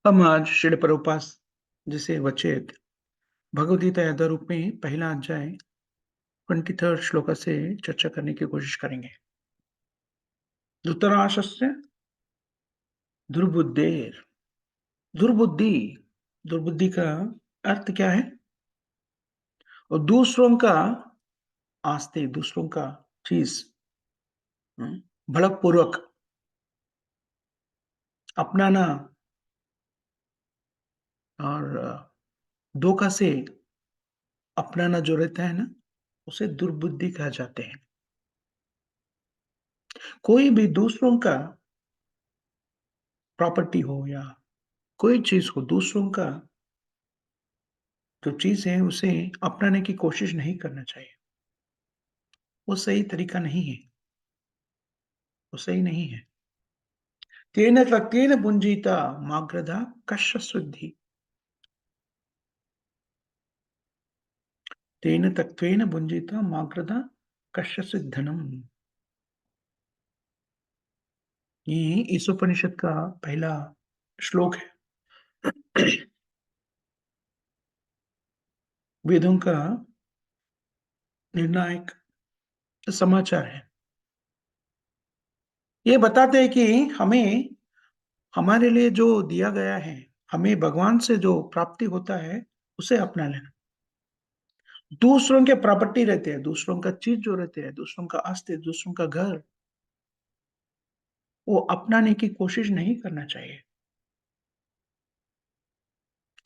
हम आज शिल प्रभुपाद जिसे वचेत भगवद्गीता यथा रूप में पहला अध्याय 23rd श्लोक से चर्चा करने की कोशिश करेंगे। धृतराष्ट्रस्य दुर्बुद्धेर दुर्बुद्धि दुर्बुद्धि का अर्थ क्या है? और दूसरों का आस्ते दूसरों का चीज भड़क पूर्वक अपनाना और धोखा से अपनाना जो रहता है ना, उसे दुर्बुद्धि कहा जाते हैं। कोई भी दूसरों का प्रॉपर्टी हो या कोई चीज हो, दूसरों का जो चीज है उसे अपनाने की कोशिश नहीं करना चाहिए। वो सही तरीका नहीं है, वो सही नहीं है। तेन त्यक्तेन भुञ्जीता माग्रधा कस्य सिद्धि। तेन त्यक्तेन भुञ्जीता माग्रधा कस्य सिद्धनम। ये इस उपनिषद का पहला श्लोक है। वेदों का निर्णायक समाचार है। ये बताते हैं कि हमें हमारे लिए जो दिया गया है, हमें भगवान से जो प्राप्ति होता है, उसे अपना लेना। दूसरों के प्रॉपर्टी रहते हैं, दूसरों का चीज जो रहते हैं, दूसरों का आस्ते, दूसरों का घर, वो अपनाने की कोशिश नहीं करना चाहिए।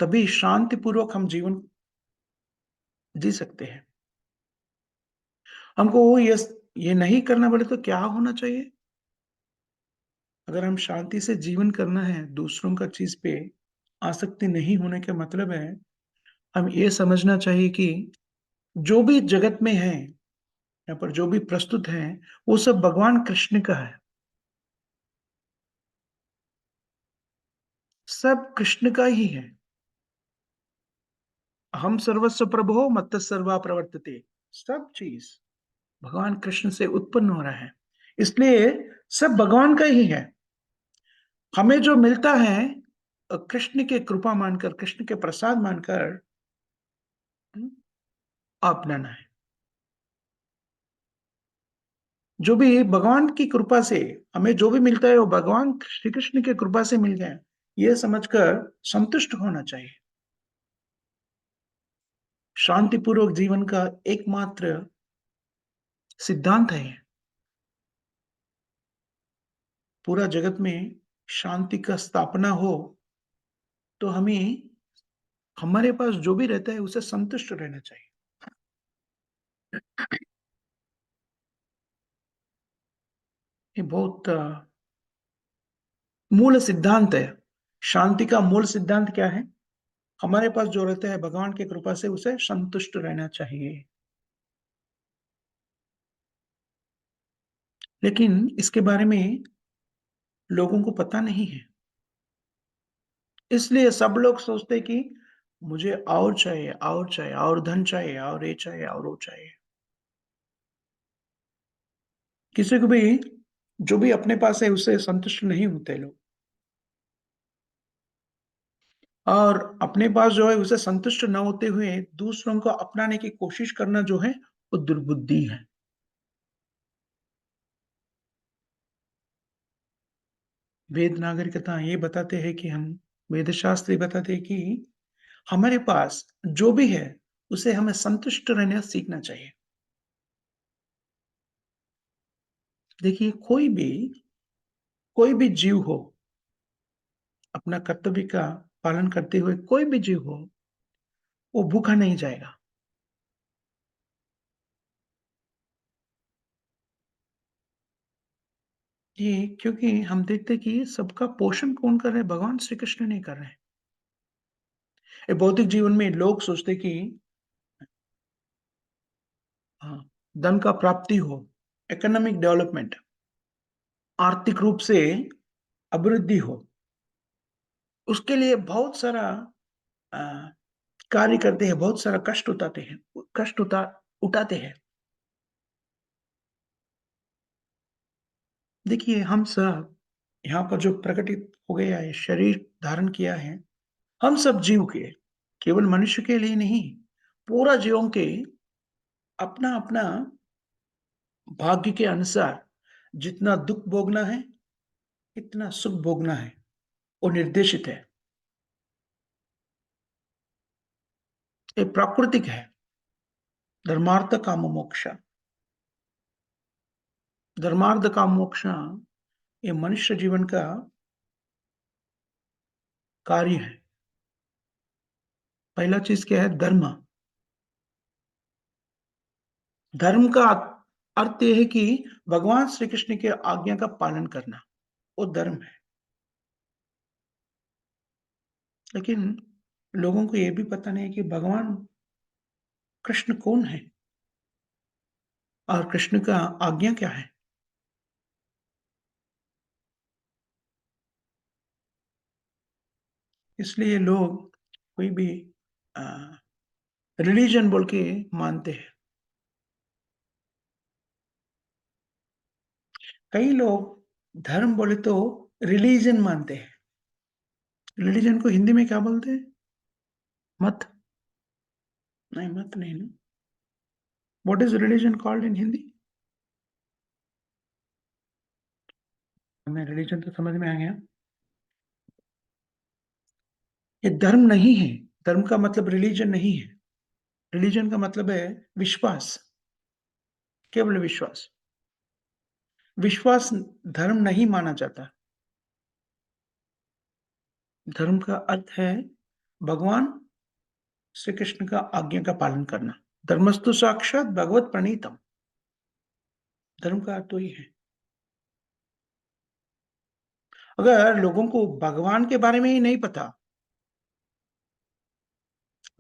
तभी शांतिपूर्वक हम जीवन जी सकते हैं। हमको ये नहीं करना पड़े तो क्या होना चाहिए? अगर हम शांति से जीवन करना है, दूसरों का चीज पे आसक्ति नहीं होने का मतलब है, हम ये समझना चाहिए कि जो भी जगत में है, यहाँ पर जो भी प्रस्तुत है, वो सब भगवान कृष्ण का है। सब कृष्ण का ही है। हम सर्वस्व प्रभो मत्तः सर्वा प्रवर्तते। सब चीज भगवान कृष्ण से उत्पन्न हो रहा है। इसलिए सब भगवान का ही है। हमें जो मिलता है कृष्ण के कृपा मानकर, कृष्ण के प्रसाद मानकर हम्म, अपनाना है। जो भी भगवान की कृपा से हमें जो भी मिलता है वो भगवान श्री कृष्ण की कृपा से मिल गया, यह समझकर संतुष्ट होना चाहिए। शांतिपूर्वक जीवन का एकमात्र सिद्धांत है। पूरा जगत में शांति का स्थापना हो तो हमें हमारे पास जो भी रहता है उसे संतुष्ट रहना चाहिए। ये बहुत मूल सिद्धांत है। शांति का मूल सिद्धांत क्या है? हमारे पास जो रहता है भगवान की कृपा से उसे संतुष्ट रहना चाहिए। लेकिन इसके बारे में लोगों को पता नहीं है। इसलिए सब लोग सोचते हैं कि मुझे और चाहिए, और चाहिए, और धन चाहिए, और ये चाहिए, और वो चाहिए। किसी को भी जो भी अपने पास है उससे संतुष्ट नहीं होते लोग। और अपने पास जो है उसे संतुष्ट न होते हुए दूसरों को अपनाने की कोशिश करना जो है वो दुर्बुद्धि है। वेद नागरिकता ये बताते हैं कि हम वेद शास्त्र ये बताते हैं कि हमारे पास जो भी है उसे हमें संतुष्ट रहना सीखना चाहिए। देखिए कोई भी जीव हो, अपना कर्तव्य का पालन करते हुए कोई भी जीव हो, वो भूखा नहीं जाएगा। ये क्योंकि हम देखते हैं कि सबका पोषण कौन कर रहे हैं? भगवान श्री कृष्ण नहीं कर रहे हैं। ये भौतिक जीवन में लोग सोचते कि हाँ, धन का प्राप्ति हो, इकोनॉमिक डेवलपमेंट, आर्थिक रूप से अभिवृद्धि हो, उसके लिए बहुत सारा अ, कार्य करते हैं, बहुत सारा कष्ट उठाते हैं। देखिए हम सब यहाँ पर जो प्रकटित हो गया है, शरीर धारण किया है, हम सब जीव के, केवल मनुष्य के लिए नहीं, पूरा जीवों के अपना-अपना भाग्य के अनुसार जितना दुःख भोगना है, कितना सुख भोगना है, वो निर्देशित है। ये प्राकृतिक है, धर्मार्थ काम मोक्ष। धर्मार्थ काम मोक्ष ये मनुष्य जीवन का कार्य है। पहला चीज़ क्या है? धर्म। धर्म का अर्थ ये है कि भगवान श्री कृष्ण की आज्ञा का पालन करना, वो धर्म है। लेकिन लोगों को ये भी पता नहीं है कि भगवान कृष्ण कौन है और कृष्ण का आज्ञा क्या है? इसलिए लोग कोई भी अ, रिलिजन बोल के मानते हैं। कई लोग धर्म बोले तो रिलिजन मानते हैं। रिलिजन को हिंदी में क्या बोलते हैं? मत? नहीं, मत नहीं ना। What is religion called in Hindi? हमें रिलिजन तो समझ में आ गया। ये धर्म नहीं है। धर्म का मतलब रिलिजन नहीं है। रिलिजन का मतलब है विश्वास, केवल विश्वास। विश्वास धर्म नहीं माना जाता। धर्म का अर्थ है भगवान श्री कृष्ण का आज्ञा का पालन करना। धर्मस्तु साक्षात भगवत प्रणीतम। धर्म का अर्थ वही है। अगर लोगों को भगवान के बारे में ही नहीं पता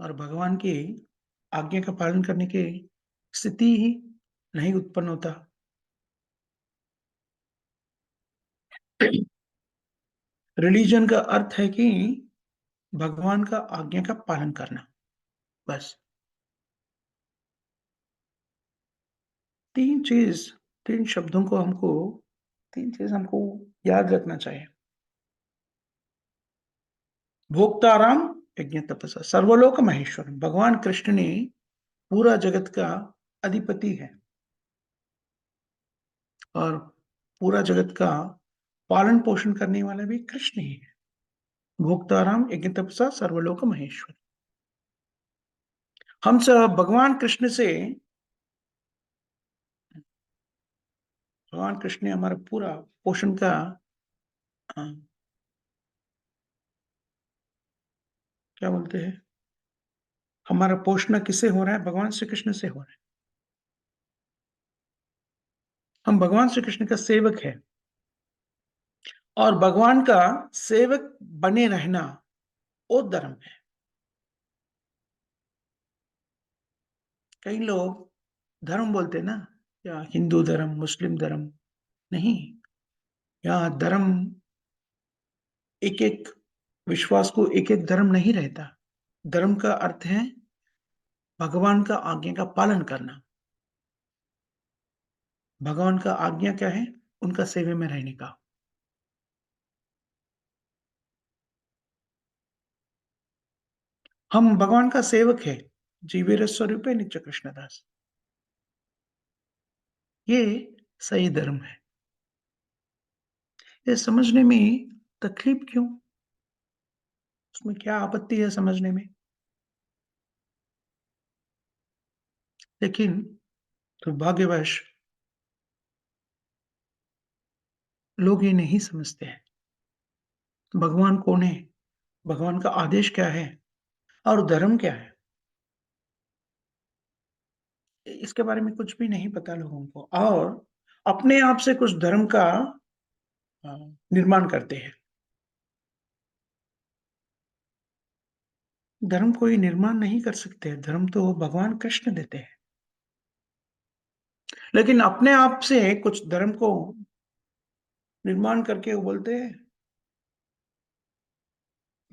और भगवान की आज्ञा का पालन करने की स्थिति ही नहीं उत्पन्न होता। रिलीजन का अर्थ है कि भगवान का आज्ञा का पालन करना, बस। 3 चीज़ 3 शब्दों को हमको 3 चीज़ हमको याद रखना चाहिए। भोक्ताराम यज्ञ तपसा सर्वलोक महेश्वर। भगवान कृष्ण ने पूरा जगत का अधिपति है और पूरा जगत का पालन-पोषण करने वाला भी कृष्ण ही है। भोक्ताराम यज्ञ तपसा सर्वलोक महेश्वर। हम सब भगवान कृष्ण से भगवान कृष्ण ने हमारा पूरा पोषण का अ, क्या बोलते हैं? हमारा पोषण किससे हो रहा है? भगवान श्री कृष्ण से हो रहा है। हम भगवान श्री कृष्ण का सेवक है और भगवान का सेवक बने रहना वो धर्म है। कई लोग धर्म बोलते हैं ना, या हिंदू धर्म, मुस्लिम धर्म, नहीं। यहाँ धर्म एक-एक विश्वास को एक-एक धर्म नहीं रहता। धर्म का अर्थ है भगवान का आज्ञा का पालन करना। भगवान का आज्ञा क्या है? उनका सेवे में रहने का। हम भगवान का सेवक है। जीवेर स्वरूपे नित्य कृष्णदास। ये सही धर्म है। ये समझने में तकलीफ क्यों? उसमें क्या आपत्ति है समझने में? लेकिन दुर्भाग्यवश लोग ये नहीं समझते हैं। भगवान कौन है? भगवान का आदेश क्या है? और धर्म क्या है? इसके बारे में कुछ भी नहीं पता लोगों को और अपने आप से कुछ धर्म का अ, निर्माण करते हैं। धर्म कोई निर्माण नहीं कर सकते, धर्म तो भगवान कृष्ण देते हैं। लेकिन अपने आप से कुछ धर्म को निर्माण करके वो बोलते हैं,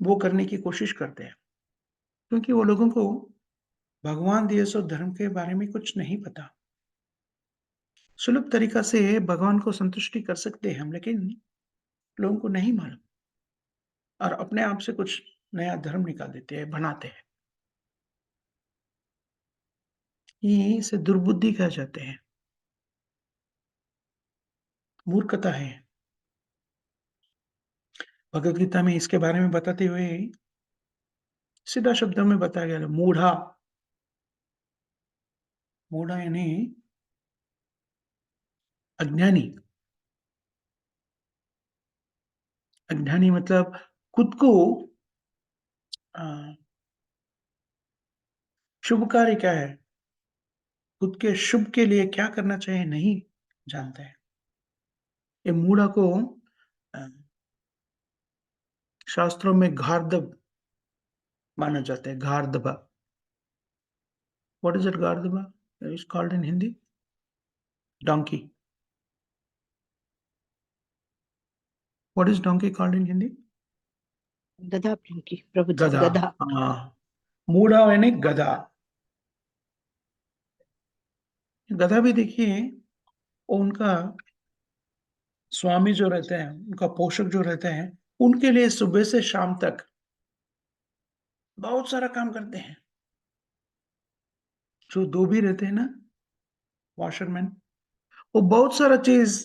वो करने की कोशिश करते हैं। क्योंकि वो लोगों को भगवान दिए सो धर्म के बारे में कुछ नहीं पता। सुलभ तरीका से भगवान को संतुष्टि कर सकते हैं हम, लेकिन लोगों को नहीं मालूम और अपने आप से कुछ नया धर्म निकाल देते हैं, बनाते हैं। ये इसे दुर्बुद्धि कहा जाते हैं, मूर्खता है। भगवद गीता में इसके बारे में बताते हुए सीधा शब्दों में बताया गया है, मूढ़ा, मूढ़ा यानी अज्ञानी। अज्ञानी मतलब खुद को अ, शुभ कार्य क्या है, खुद के शुभ के लिए क्या करना चाहिए नहीं जानते हैं। ये मूढ़ा को अ, शास्त्रों में गार्धब माना जाता है, गार्धबा। व्हाट इज़ इट गार्धबा? It's called in Hindi? Donkey. What is donkey called in Hindi? गधा की प्रभु जी, गधा। गधा। हाँ, मूढ़ा यानी गधा। गधा भी देखिए, वो उनका स्वामी जो रहते हैं, उनका पोषक जो रहते हैं, उनके लिए सुबह से शाम तक बहुत सारा काम करते हैं। जो धोबी रहते हैं ना, वॉशरमैन, वो बहुत सारा चीज़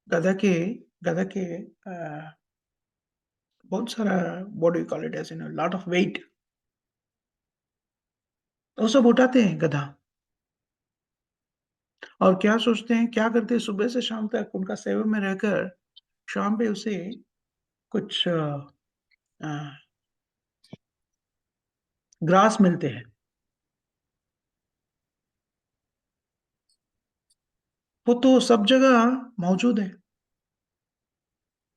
गधा के गधा के बहुत सारा what do you call it as in lot of weight वो सब उठाते हैं गधा। और क्या सोचते हैं, क्या करते हैं सुबह से शाम तक उनका सेवा में रहकर शाम पे उसे कुछ अ, ग्रास मिलते हैं। वो तो सब जगह मौजूद है।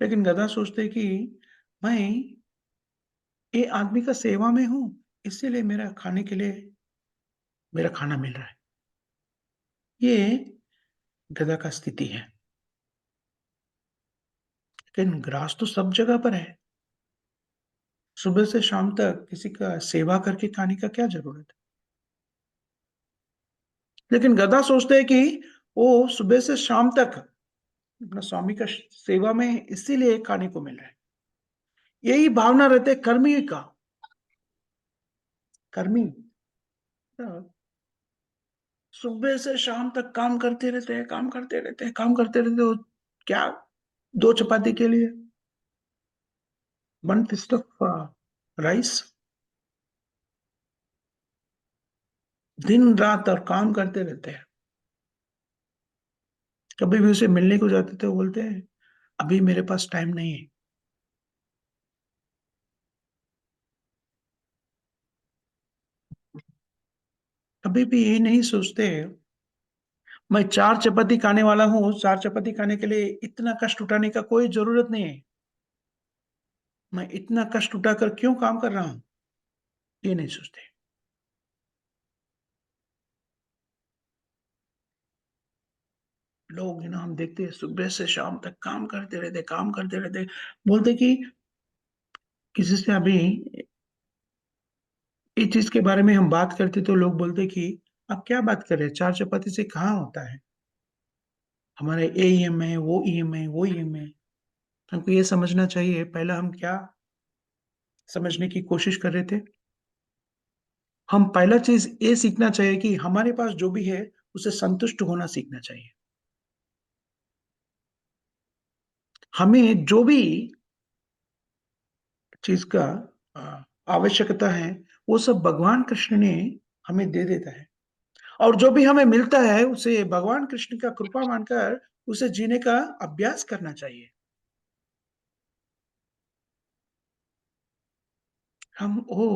लेकिन गधा सोचते हैं कि मैं ये आदमी का सेवा में हूँ, इसीलिए मेरा खाने के लिए मेरा खाना मिल रहा है। ये गधा का स्थिति है। लेकिन ग्रास तो सब जगह पर है। सुबह से शाम तक किसी का सेवा करके खाने का क्या ज़रूरत है? लेकिन गधा सोचते हैं कि वो सुबह से शाम तक अपना स्वामी का सेवा में है, इसीलिए खाने को मिल रहा है। यही भावना रहते कर्मी का। कर्मी अ, सुबह से शाम तक काम करते रहते हैं, काम करते रहते हैं, काम करते रहते हो। क्या 2 चपाती के लिए 1 फिस्ट ऑफ राइस दिन-रात और काम करते रहते हैं। कभी भी उसे मिलने को जाते तो बोलते हैं, "अभी मेरे पास टाइम नहीं है।" कभी भी ये नहीं सोचते, मैं 4 चपाती खाने वाला हूँ, 4 चपाती खाने के लिए इतना कष्ट उठाने का कोई ज़रूरत नहीं है। मैं इतना कष्ट उठाकर क्यों काम कर रहा हूँ? ये नहीं सोचते। लोग है ना हम देखते हैं सुबह से शाम तक काम करते रहते, काम करते रहते। बोलते कि किसी से अभी इस चीज़ के बारे में हम बात करते तो लोग बोलते कि आप क्या बात कर रहे हैं? 4 चपाती से कहाँ होता है? हमारे ये ईएमआई, वो ईएमआई, वो ईएमआई। हमको ये समझना चाहिए पहला हम क्या समझने की कोशिश कर रहे थे? हम पहला चीज़ ये सीखना चाहिए कि हमारे पास जो भी है, उसे संतुष्ट होना सीखना चाहिए। हमें जो भी चीज़ का अ, आवश्यकता है, वो सब भगवान कृष्ण ने हमें दे देता है और जो भी हमें मिलता है, उसे भगवान कृष्ण का कृपा मानकर उसे जीने का अभ्यास करना चाहिए। हम वो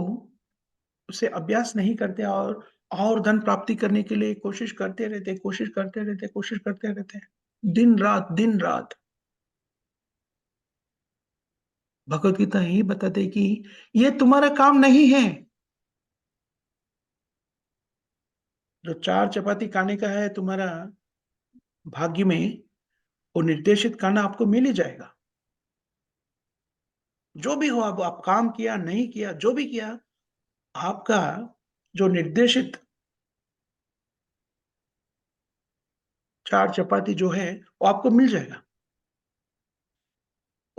उसे अभ्यास नहीं करते और धन प्राप्ति करने के लिए कोशिश करते रहते, कोशिश करते रहते, कोशिश करते रहते हैं। दिन-रात, दिन-रात। भगवत गीता यही बताते है कि ये तुम्हारा काम नहीं है। जो 4 चपाती खाने का है तुम्हारा भाग्य में, वो निर्देशित खाना आपको मिल ही जाएगा। जो भी हो अब आप काम किया, नहीं किया, जो भी किया, आपका जो निर्देशित 4 चपाती जो है, वो आपको मिल जाएगा।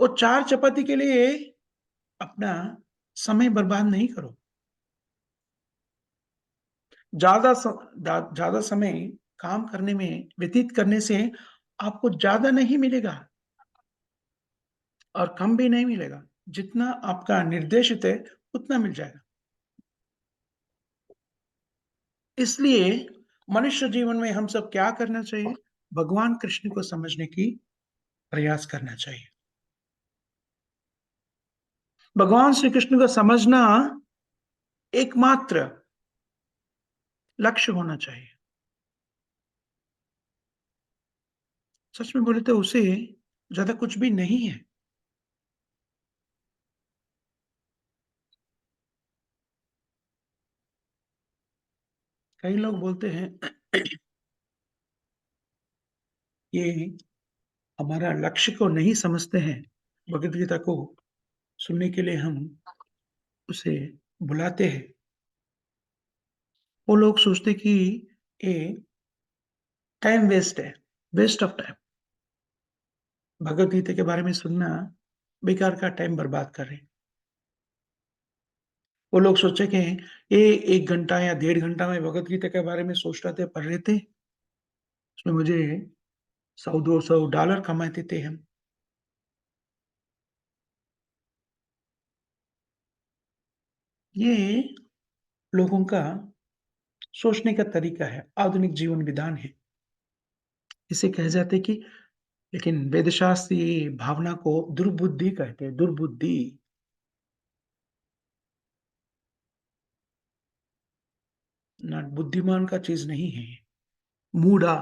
वो 4 चपाती के लिए अपना समय बर्बाद नहीं करो। ज़्यादा स ज़्यादा समय काम करने में व्यतीत करने से आपको ज़्यादा नहीं मिलेगा और कम भी नहीं मिलेगा। जितना आपका निर्देशित है, उतना मिल जाएगा। इसलिए मनुष्य जीवन में हम सब क्या करना चाहिए? भगवान कृष्ण को समझने की प्रयास करना चाहिए। भगवान श्री कृष्ण को समझना एकमात्र लक्ष्य होना चाहिए। सच में बोले तो उसे ज़्यादा कुछ भी नहीं है। कई लोग बोलते हैं ये हमारा लक्ष्य को नहीं समझते हैं। भगवद गीता को सुनने के लिए हम उसे बुलाते हैं। वो लोग सोचते कि ये टाइम वेस्ट है, waste of time. Bhagavad Gita के बारे में सुनना बेकार का टाइम बर्बाद कर रहे हैं। वो लोग सोचे कि ये 1 घंटा या डेढ़ घंटा में भगवद गीता के बारे में सोच रहे थे, पढ़ रहे थे, उसमें मुझे 100-200 डॉलर कमाते थे हम। ये लोगों का सोचने का तरीका है, आधुनिक जीवन विधान है। इसे कहे जाते हैं कि लेकिन वेदशास्त्र ये भावना को दुर्बुद्धि कहते हैं, दुर्बुद्धि। ना बुद्धिमान का चीज़ नहीं है ये, मूढ़ा,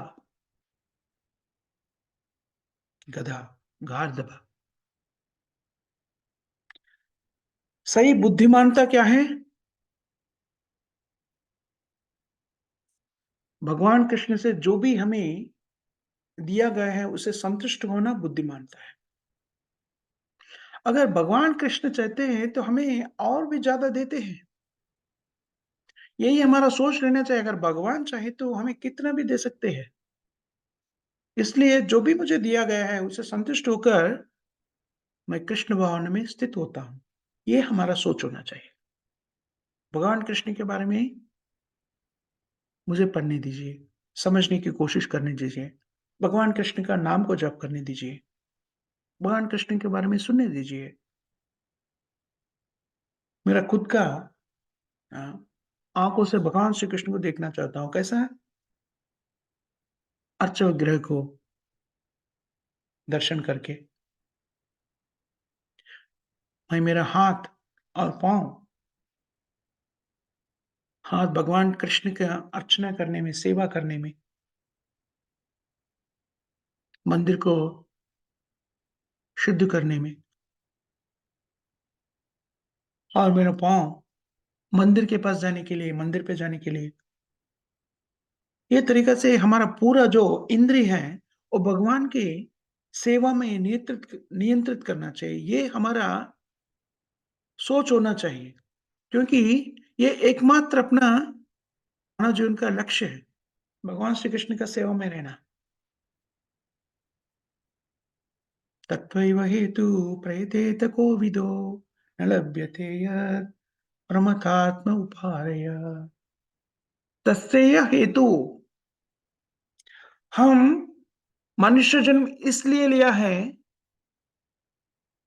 गधा, गार्दभ। सही बुद्धिमानता क्या है? भगवान कृष्ण से जो भी हमें दिया गया है, उसे संतुष्ट होना बुद्धिमानता है। अगर भगवान कृष्ण चाहते हैं, तो हमें और भी ज़्यादा देते हैं। यही हमारा सोच रहना चाहिए, अगर भगवान चाहे तो हमें कितना भी दे सकते हैं। इसलिए जो भी मुझे दिया गया है, उससे संतुष्ट होकर मैं कृष्ण भावना में स्थित होता हूँ। ये हमारा सोच होना चाहिए। भगवान कृष्ण के बारे में मुझे पढ़ने दीजिए, समझने की कोशिश करने दीजिए। भगवान कृष्ण का नाम को जप करने दीजिए। भगवान कृष्ण के बारे में सुनने दीजिए। मेरा खुद का अ, आँखों से भगवान श्री कृष्ण को देखना चाहता हूँ। कैसा है? अर्च विग्रह को दर्शन करके, मैं मेरा हाथ और पाँव, हाथ भगवान कृष्ण का अर्चना करने में, सेवा करने में, मंदिर को शुद्ध करने में, और मेरा पाँव मंदिर के पास जाने के लिए, मंदिर पे जाने के लिए। ये तरीका से हमारा पूरा जो इंद्रिय है, वो भगवान की सेवा में नियंत्रित करना चाहिए। ये हमारा सोच होना चाहिए, क्योंकि ये एकमात्र अपना मानव जीवन का लक्ष्य है, भगवान श्री कृष्ण का सेवा में रहना। तत्त्वैव हेतुः प्रयतेत कोविदो न लभ्यते यत् प्रमथात्म उपाय। तस्यैव हेतु, हम मनुष्य जन्म इसलिए लिया है,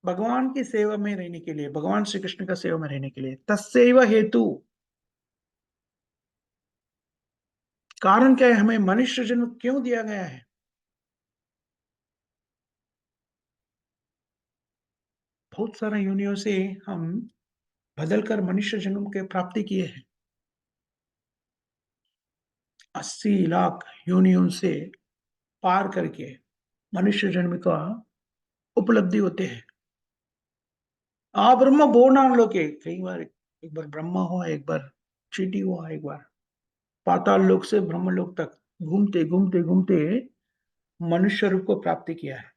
भगवान की सेवा में रहने के लिए, भगवान श्री कृष्ण का सेवा में रहने के लिए। तस्यैव हेतु, कारण क्या है, हमें मनुष्य जन्म क्यों दिया गया है? बहुत सारा योनियों से हम बदलकर मनुष्य जन्म के प्राप्ति किए हैं। 80 लाख योनियों से पार करके मनुष्य जन्म का उपलब्धि होते हैं। ब्रह्म बोर्डान लोके, कई बार एक बार ब्रह्मा हुआ, एक बार चींटी हुआ, एक बार पाताल लोक से ब्रह्म लोक तक घूमते घूमते घूमते मनुष्य रूप को प्राप्ति किया है।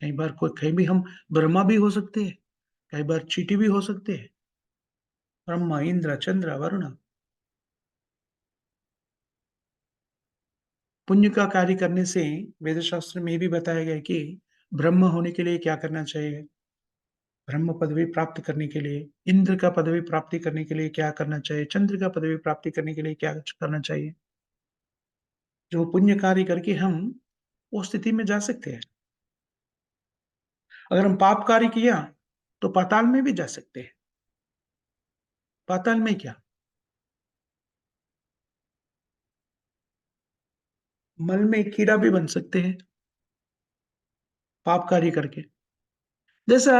कई बार कोई, कहीं भी हम ब्रह्मा भी हो सकते हैं, कई बार चींटी भी हो सकते हैं। ब्रह्मा, इंद्र, चंद्र, वरुण। पुण्य का कार्य करने से वेद शास्त्र में भी बताया गया है कि ब्रह्म होने के लिए क्या करना चाहिए? ब्रह्म पदवी प्राप्त करने के लिए, इंद्र का पदवी प्राप्ति करने के लिए क्या करना चाहिए? चंद्र का पदवी प्राप्ति करने के लिए क्या करना चाहिए? जो पुण्य कार्य करके हम उस स्थिति में जा सकते हैं। अगर हम पाप कार्य किया, तो पाताल में भी जा सकते हैं। पाताल में क्या? मल में कीड़ा भी बन सकते हैं, पाप कार्य करके। जैसा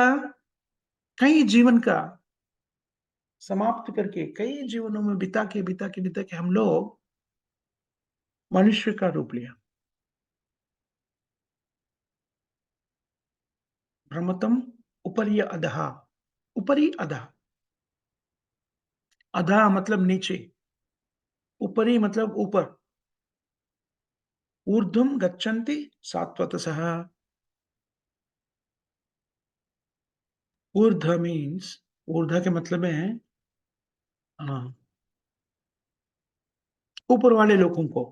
कई जीवन का समाप्त करके, कई जीवनों में बिता के हम लोग मनुष्य का रूप लिया। भ्रमतम उपरि अधः, उपरि अधः, अधः मतलब नीचे, उपरि मतलब ऊपर, ऊर्ध्वम गच्छन्ति सात्वतसः। ऊर्ध्व मीन्स, ऊर्ध्व के मतलब है हाँ, ऊपर वाले लोगों को।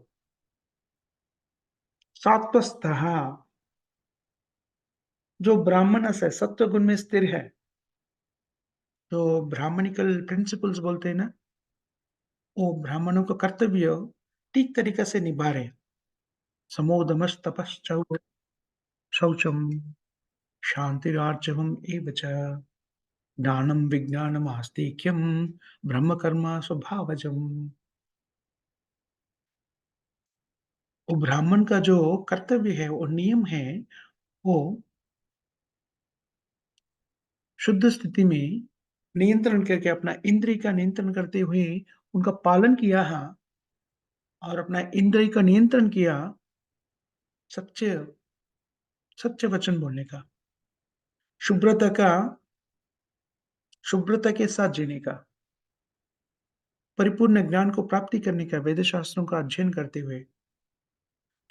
सात्वस्तः जो ब्राह्मणस है, सत्व गुण में स्थिर है, तो ब्राह्मणिकल प्रिंसिपल्स बोलते हैं ना, वो ब्राह्मणों का कर्तव्य ठीक तरीके से निभा रहे हैं। समोदमस तपश्चौ शौचम शांतिरार्जवम एव च दानं विज्ञानम आस्तिक्यम ब्रह्म कर्म स्वभावजम। वो ब्राह्मण का जो कर्तव्य है, वो नियम है, वो शुद्ध स्थिति में नियंत्रण करके अपना इंद्रिय का नियंत्रण करते हुए उनका पालन किया है, और अपना इंद्रिय का नियंत्रण किया सच्चे सच्चे वचन बोलने का, शुभ्रता का, शुभ्रता के साथ जीने का, परिपूर्ण ज्ञान को प्राप्ति करने का, वेद शास्त्रों का अध्ययन करते हुए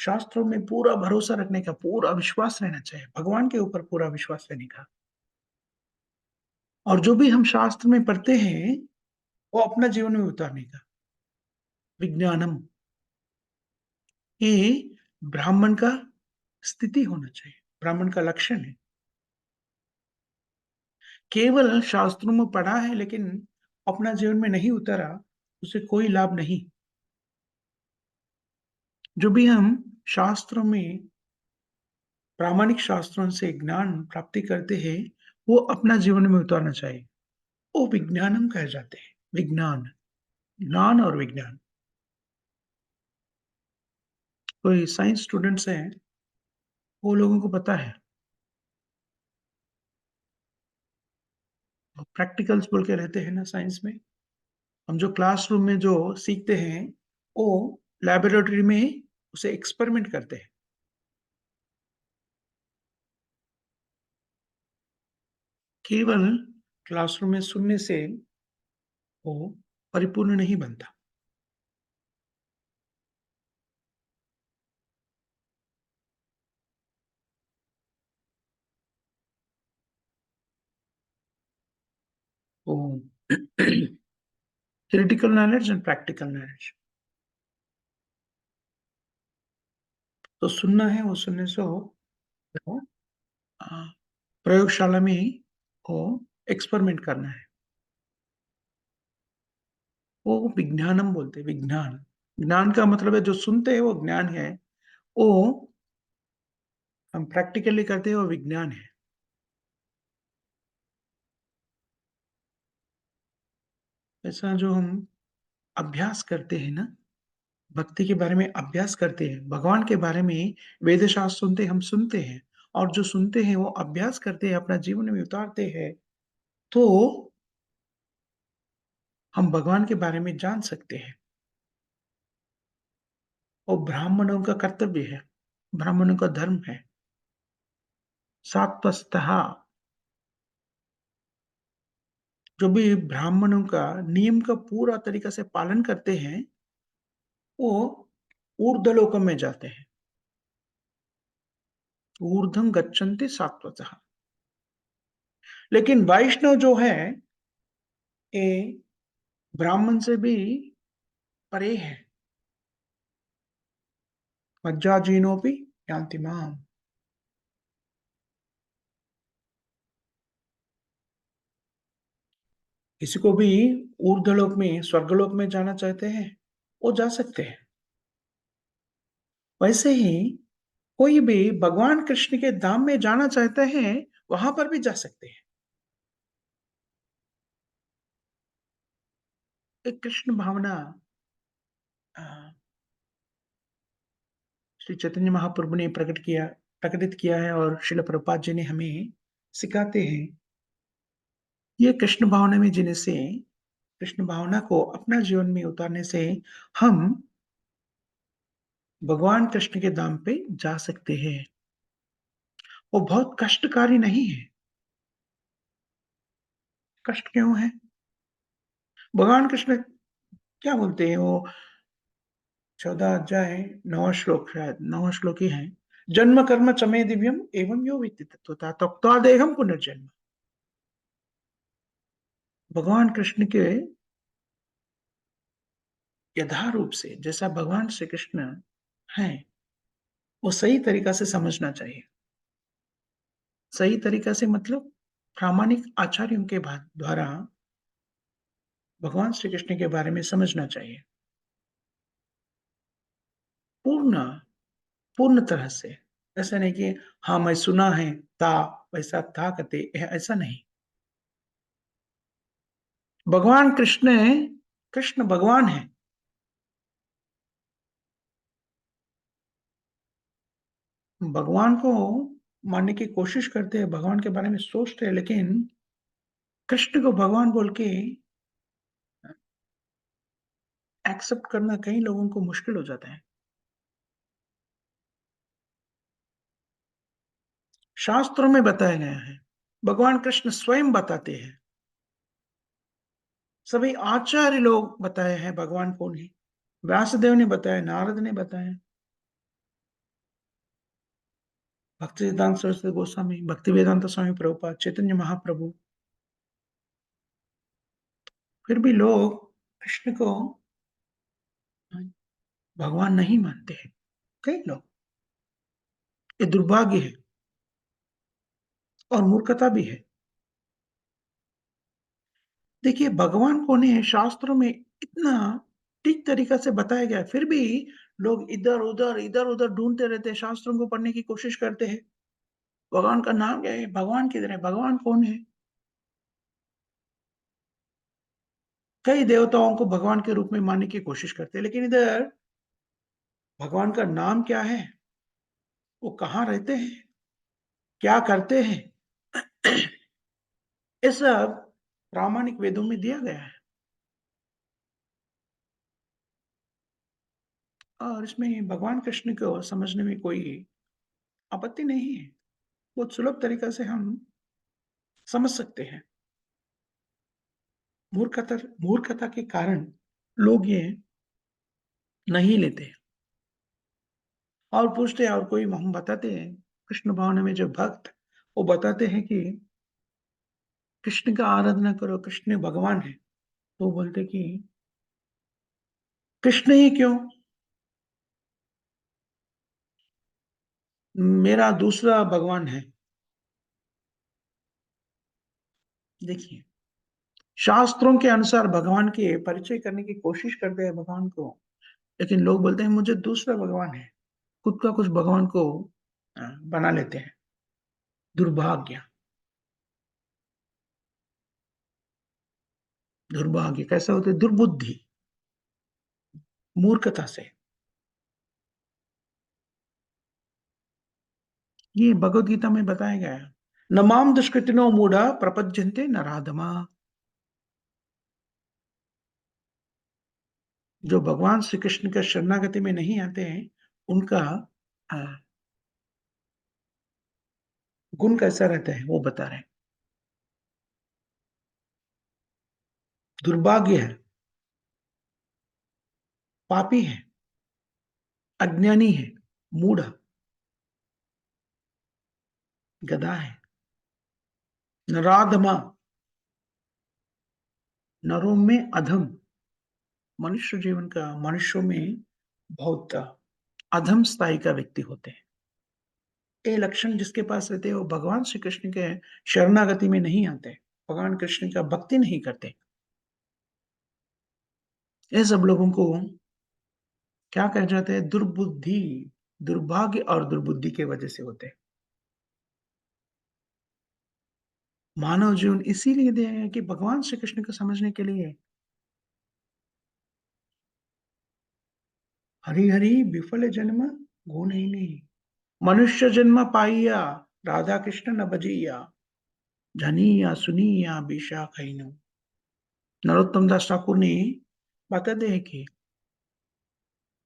शास्त्रों में पूरा भरोसा रखने का, पूरा विश्वास रहना चाहिए, भगवान के ऊपर पूरा विश्वास रहने का। और जो भी हम शास्त्र में पढ़ते हैं, वो अपना जीवन में उतारने का। विज्ञानम, ये ब्राह्मण का स्थिति होना चाहिए, ब्राह्मण का लक्षण है। केवल शास्त्रों में पढ़ा है लेकिन अपना जीवन में नहीं उतारा, उसे कोई लाभ नहीं। जो भी हम शास्त्रों में, प्रामाणिक शास्त्रों से ज्ञान प्राप्ति करते हैं, वो अपना जीवन में उतारना चाहिए। वो विज्ञानम कहे जाते हैं। विज्ञान, ज्ञान और विज्ञान। कोई साइंस स्टूडेंट्स हैं, वो लोगों को पता है, प्रैक्टिकल्स बोल के रहते हैं ना साइंस में। हम जो क्लासरूम में जो सीखते हैं, वो लैबोरेटरी में उसे एक्सपेरिमेंट करते हैं। केवल क्लासरूम में सुनने से वो परिपूर्ण नहीं बनता। वो theoretical knowledge and practical knowledge। तो सुनना है, वो सुनने से वो आ, प्रयोगशाला में वो एक्सपेरिमेंट करना है। वो विज्ञानम बोलते हैं, विज्ञान। ज्ञान का मतलब है जो सुनते हैं वो ज्ञान है, वो हम प्रैक्टिकली करते हैं वो विज्ञान है। ऐसा जो हम अभ्यास करते हैं ना, भक्ति के बारे में अभ्यास करते हैं, भगवान के बारे में वेद शास्त्र सुनते हम सुनते हैं, और जो सुनते हैं वो अभ्यास करते हैं, अपना जीवन में उतारते हैं, तो हम भगवान के बारे में जान सकते हैं। वो ब्राह्मणों का कर्तव्य है, ब्राह्मणों का धर्म है। सात्वस्तः, जो भी ब्राह्मणों का नियम का पूरा तरीका से पालन करते हैं, वो ऊर्ध्वलोकम में जाते हैं। ऊर्ध्वं गच्छन्ति सात्वतः। लेकिन वैष्णव जो है, ये ब्राह्मण से भी परे है। मज्जाजीनोपि यान्ति माम्। किसी को भी ऊर्ध्वलोक में, स्वर्गलोक में जाना चाहते हैं, वो जा सकते हैं। वैसे ही कोई भी भगवान कृष्ण के धाम में जाना चाहते हैं, वहां पर भी जा सकते हैं। एक कृष्ण भावना अ, श्री चैतन्य महाप्रभु ने प्रकटित किया है और श्रील प्रभुपाद जी ने हमें सिखाते हैं। ये कृष्ण भावना में जीने से, कृष्ण भावना को अपना जीवन में उतारने से हम भगवान कृष्ण के धाम पे जा सकते हैं। वो बहुत कष्टकारी नहीं है। कष्ट क्यों है? भगवान कृष्ण क्या बोलते हैं वो 14 अध्याय 9वाँ श्लोक, शायद 9वाँ श्लोक ही है। जन्म कर्म च मे दिव्यम एवं यो वेत्ति तत्त्वतः त्यक्त्वा देहं पुनर्जन्म। भगवान कृष्ण के यथा रूप से जैसा भगवान श्री कृष्ण हैं, वो सही तरीका से समझना चाहिए। सही तरीका से मतलब प्रामाणिक आचार्यों के द्वारा भगवान श्री कृष्ण के बारे में समझना चाहिए। पूर्ण पूर्ण तरह से। ऐसा नहीं कि हाँ, मैं सुना है, था, वैसा था कहते, ऐसा नहीं। भगवान कृष्ण कृष्ण भगवान है। भगवान को मानने की कोशिश करते हैं, भगवान के बारे में सोचते हैं, लेकिन कृष्ण को भगवान बोल के एक्सेप्ट करना कई लोगों को मुश्किल हो जाता है। शास्त्रों में बताया गया है, भगवान कृष्ण स्वयं बताते हैं, सभी आचार्य लोग बताए हैं भगवान कौन है। व्यासदेव ने बताया, नारद ने बताया, भक्ति सिद्धांत सरस्वती गोस्वामी, भक्ति वेदांत स्वामी प्रभुपाद, चैतन्य महाप्रभु। फिर भी लोग कृष्ण को भगवान नहीं मानते हैं, कई लोग। ये दुर्भाग्य है और मूर्खता भी है। देखिए, भगवान कौन है शास्त्रों में इतना ठीक तरीका से बताया गया है, फिर भी लोग इधर उधर ढूंढते रहते हैं, शास्त्रों को पढ़ने की कोशिश करते हैं। भगवान का नाम क्या है, भगवान किधर है, भगवान कौन है। कई देवताओं को भगवान के रूप में मानने की कोशिश करते हैं, लेकिन इधर भगवान का नाम क्या है, वो कहाँ रहते हैं, क्या करते हैं, ये सब प्रामाणिक वेदों में दिया गया है। और इसमें भगवान कृष्ण को समझने में कोई आपत्ति नहीं है। बहुत सुलभ तरीका से हम समझ सकते हैं। मूर्खता के कारण लोग ये नहीं लेते हैं और पूछते हैं, और कोई हम बताते हैं, कृष्ण भावना में जो भक्त, वो बताते हैं कि कृष्ण का आराधना करो, कृष्ण भगवान है। तो बोलते कि कृष्ण ही क्यों, मेरा दूसरा भगवान है। देखिए, शास्त्रों के अनुसार भगवान के परिचय करने की कोशिश करते हैं भगवान को, लेकिन लोग बोलते हैं मुझे दूसरा भगवान है। खुद का कुछ भगवान को बना लेते हैं। दुर्भाग्य, दुर्भाग्य कैसे होते, दुर्बुद्धि, मूर्खता से। ये भगवत गीता में बताया गया है। नमाम दुष्कृतिनो मूढ़ा प्रपद्यन्ते नराधमा। जो भगवान श्री कृष्ण के शरणागति में नहीं आते हैं, उनका अ, गुण कैसा रहता है वो बता रहे हैं। दुर्भाग्य है, पापी है, अज्ञानी है, मूढ़, गधा है, नराधमा, नरों में अधम। मनुष्य जीवन का, मनुष्यों में बहुत अधम स्थाई का व्यक्ति होते हैं। ये लक्षण जिसके पास रहते हैं, वो भगवान श्री कृष्ण के शरणागति में नहीं आते, भगवान कृष्ण का भक्ति नहीं करते। ये सब लोगों को क्या कहे जाते हैं? दुर्बुद्धि, दुर्भाग्य और दुर्बुद्धि की वजह से होते हैं। मानव जीवन इसीलिए दिया गया है कि भगवान श्री कृष्ण को समझने के लिए। हरि हरि विफल जन्म गुणहीनी, मनुष्य जन्म पाइया राधा कृष्ण न बजिया, जनिया सुनिया बिशा खैनु। नरोत्तम दास ठाकुर ने बताते हैं कि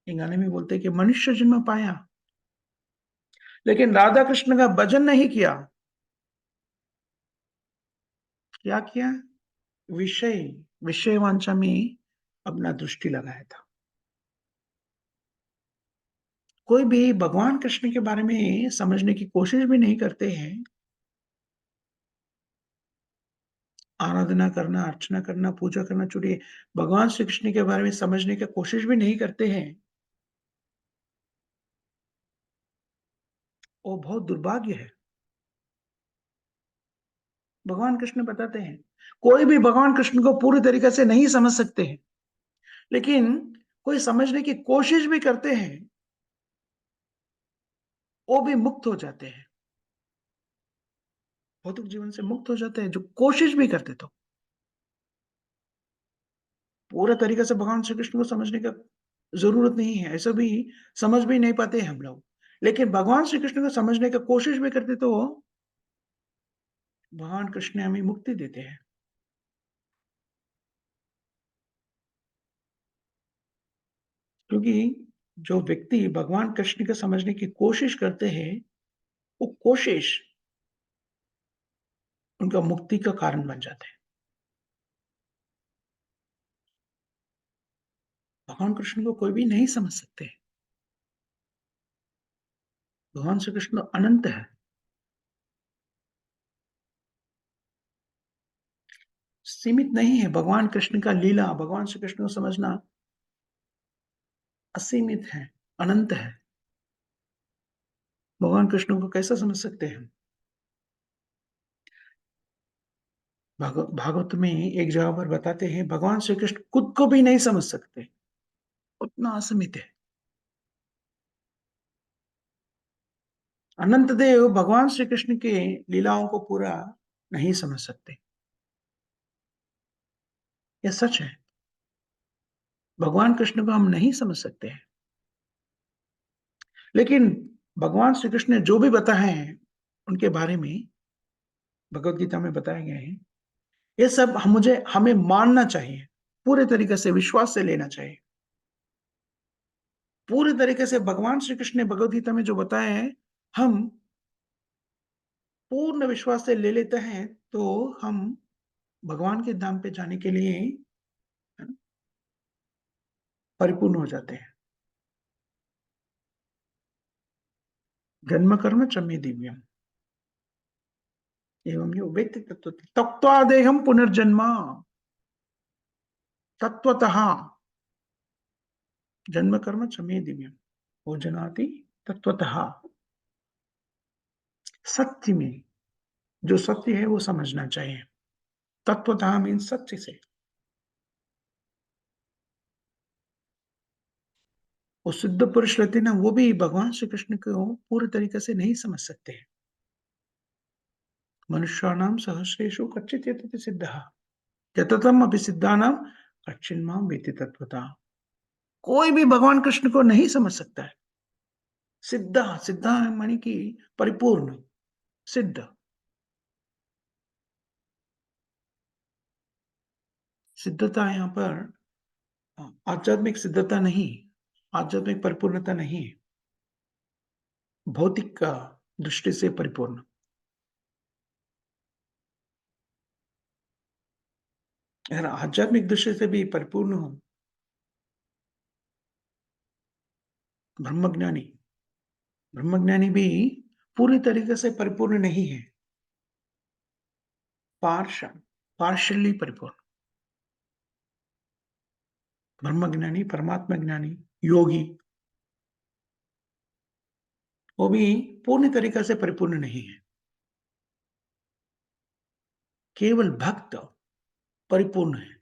ये गाने में बोलते हैं कि मनुष्य जन्म पाया लेकिन राधा कृष्ण का भजन नहीं किया। क्या किया? विषय विषय वांछा में अपना दृष्टि लगाया था। कोई भी भगवान कृष्ण के बारे में समझने की कोशिश भी नहीं करते हैं। आराधना करना, अर्चना करना, पूजा करना छोड़िए, भगवान श्री कृष्ण के बारे में समझने की कोशिश भी नहीं करते हैं। वो बहुत दुर्भाग्य है। भगवान कृष्ण बताते हैं, कोई भी भगवान कृष्ण को पूरी तरीके से नहीं समझ सकते हैं, लेकिन कोई समझने की कोशिश भी करते हैं, वो भी मुक्त हो जाते हैं। भौतिक जीवन से मुक्त हो जाते हैं, जो कोशिश भी करते तो। पूरे तरीके से भगवान श्री कृष्ण को समझने का ज़रूरत नहीं है, ऐसा भी समझ भी नहीं पाते हैं हम लोग। लेकिन भगवान श्री कृष्ण को समझने की कोशिश भी करते तो भगवान कृष्ण हमें मुक्ति देते हैं। क्योंकि जो व्यक्ति भगवान कृष्ण को समझने की कोशिश करते हैं, वो कोशिश उनका मुक्ति का कारण बन जाता है। भगवान कृष्ण को कोई भी नहीं समझ सकते। भगवान श्री कृष्ण अनंत है, सीमित नहीं है। भगवान कृष्ण का लीला, भगवान श्री कृष्ण को समझना असीमित है, अनंत है। भगवान कृष्ण को कैसे समझ सकते हैं? भागवत में एक जगह पर बताते हैं, भगवान श्री कृष्ण खुद को भी नहीं समझ सकते, उतना असीमित है। अनंत देव भगवान श्री कृष्ण के लीलाओं को पूरा नहीं समझ सकते। यह सच है। भगवान कृष्ण को हम नहीं समझ सकते हैं। लेकिन भगवान श्री कृष्ण ने जो भी बताए हैं उनके बारे में भगवत गीता में बताए गए हैं, ये सब हमें मानना चाहिए, पूरे तरीके से विश्वास से लेना चाहिए। पूरे तरीके से भगवान श्री कृष्ण ने भगवत गीता में जो बताए हैं, हम पूर्ण विश्वास से ले लेते हैं, तो हम भगवान के धाम पे जाने के लिए परिपूर्ण हो जाते हैं। जन्म कर्म च मे दिव्यम एवं यो वेत्ति तत्व त्यक्त्वा देहम पुनर्जन्म। तत्वतः जन्म कर्म च मे दिव्यम वो जनाति तत्वतः। सत्य में जो सत्य है वो समझना चाहिए। तत्वतः मीन सत्य से। वो सिद्ध पुरुष रहते ना, वो भी भगवान श्री कृष्ण को पूरे तरीके से नहीं समझ सकते हैं। मनुष्याणाम सहस्रेषु कच्चित् यतते सिद्धः यततम अपि सिद्धानाम कच्चिन्माम वेति तत्वतः। कोई भी भगवान कृष्ण को नहीं समझ सकता है। सिद्धा सिद्धा मानी कि परिपूर्ण, सिद्ध। सिद्धता यहाँ पर आध्यात्मिक सिद्धता नहीं, आध्यात्मिक परिपूर्णता नहीं है, भौतिक दृष्टि से परिपूर्ण। अगर आध्यात्मिक दृष्टि से भी परिपूर्ण हो, ब्रह्मज्ञानी, ब्रह्मज्ञानी भी पूरी तरीके से परिपूर्ण नहीं है, पार्शल, पार्शली परिपूर्ण। ब्रह्मज्ञानी, परमात्मा ज्ञानी, योगी, वो भी पूर्ण तरीके से परिपूर्ण नहीं है। केवल भक्त परिपूर्ण है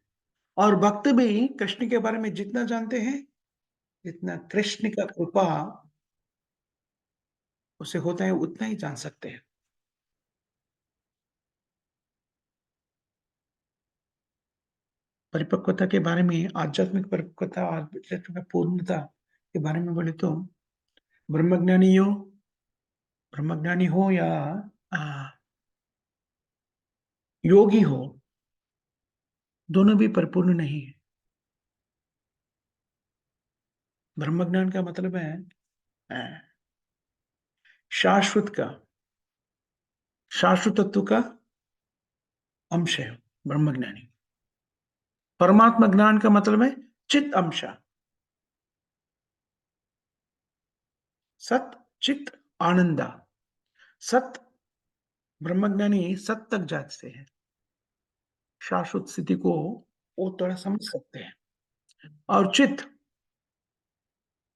और भक्त भी कृष्ण के बारे में जितना जानते हैं, जितना कृष्ण का कृपा उसे होता है, उतना ही जान सकते हैं। परिपक्वता के बारे में, आध्यात्मिक परिपक्वता, आध्यात्मिक पूर्णता के बारे में बोले तो ब्रह्मज्ञानी हो ब्रह्मज्ञानी हो या अ, योगी हो, दोनों भी परिपूर्ण नहीं है। ब्रह्मज्ञान का मतलब है अ, शाश्वत का शाश्वत तत्व का अंश है ब्रह्मज्ञानी। परमात्मा ज्ञान का मतलब है चित अंश, सत, चित, आनंदा। सत ब्रह्मज्ञानी सत तक जाते हैं, शाश्वत स्थिति को वो थोड़ा समझ सकते हैं। और चित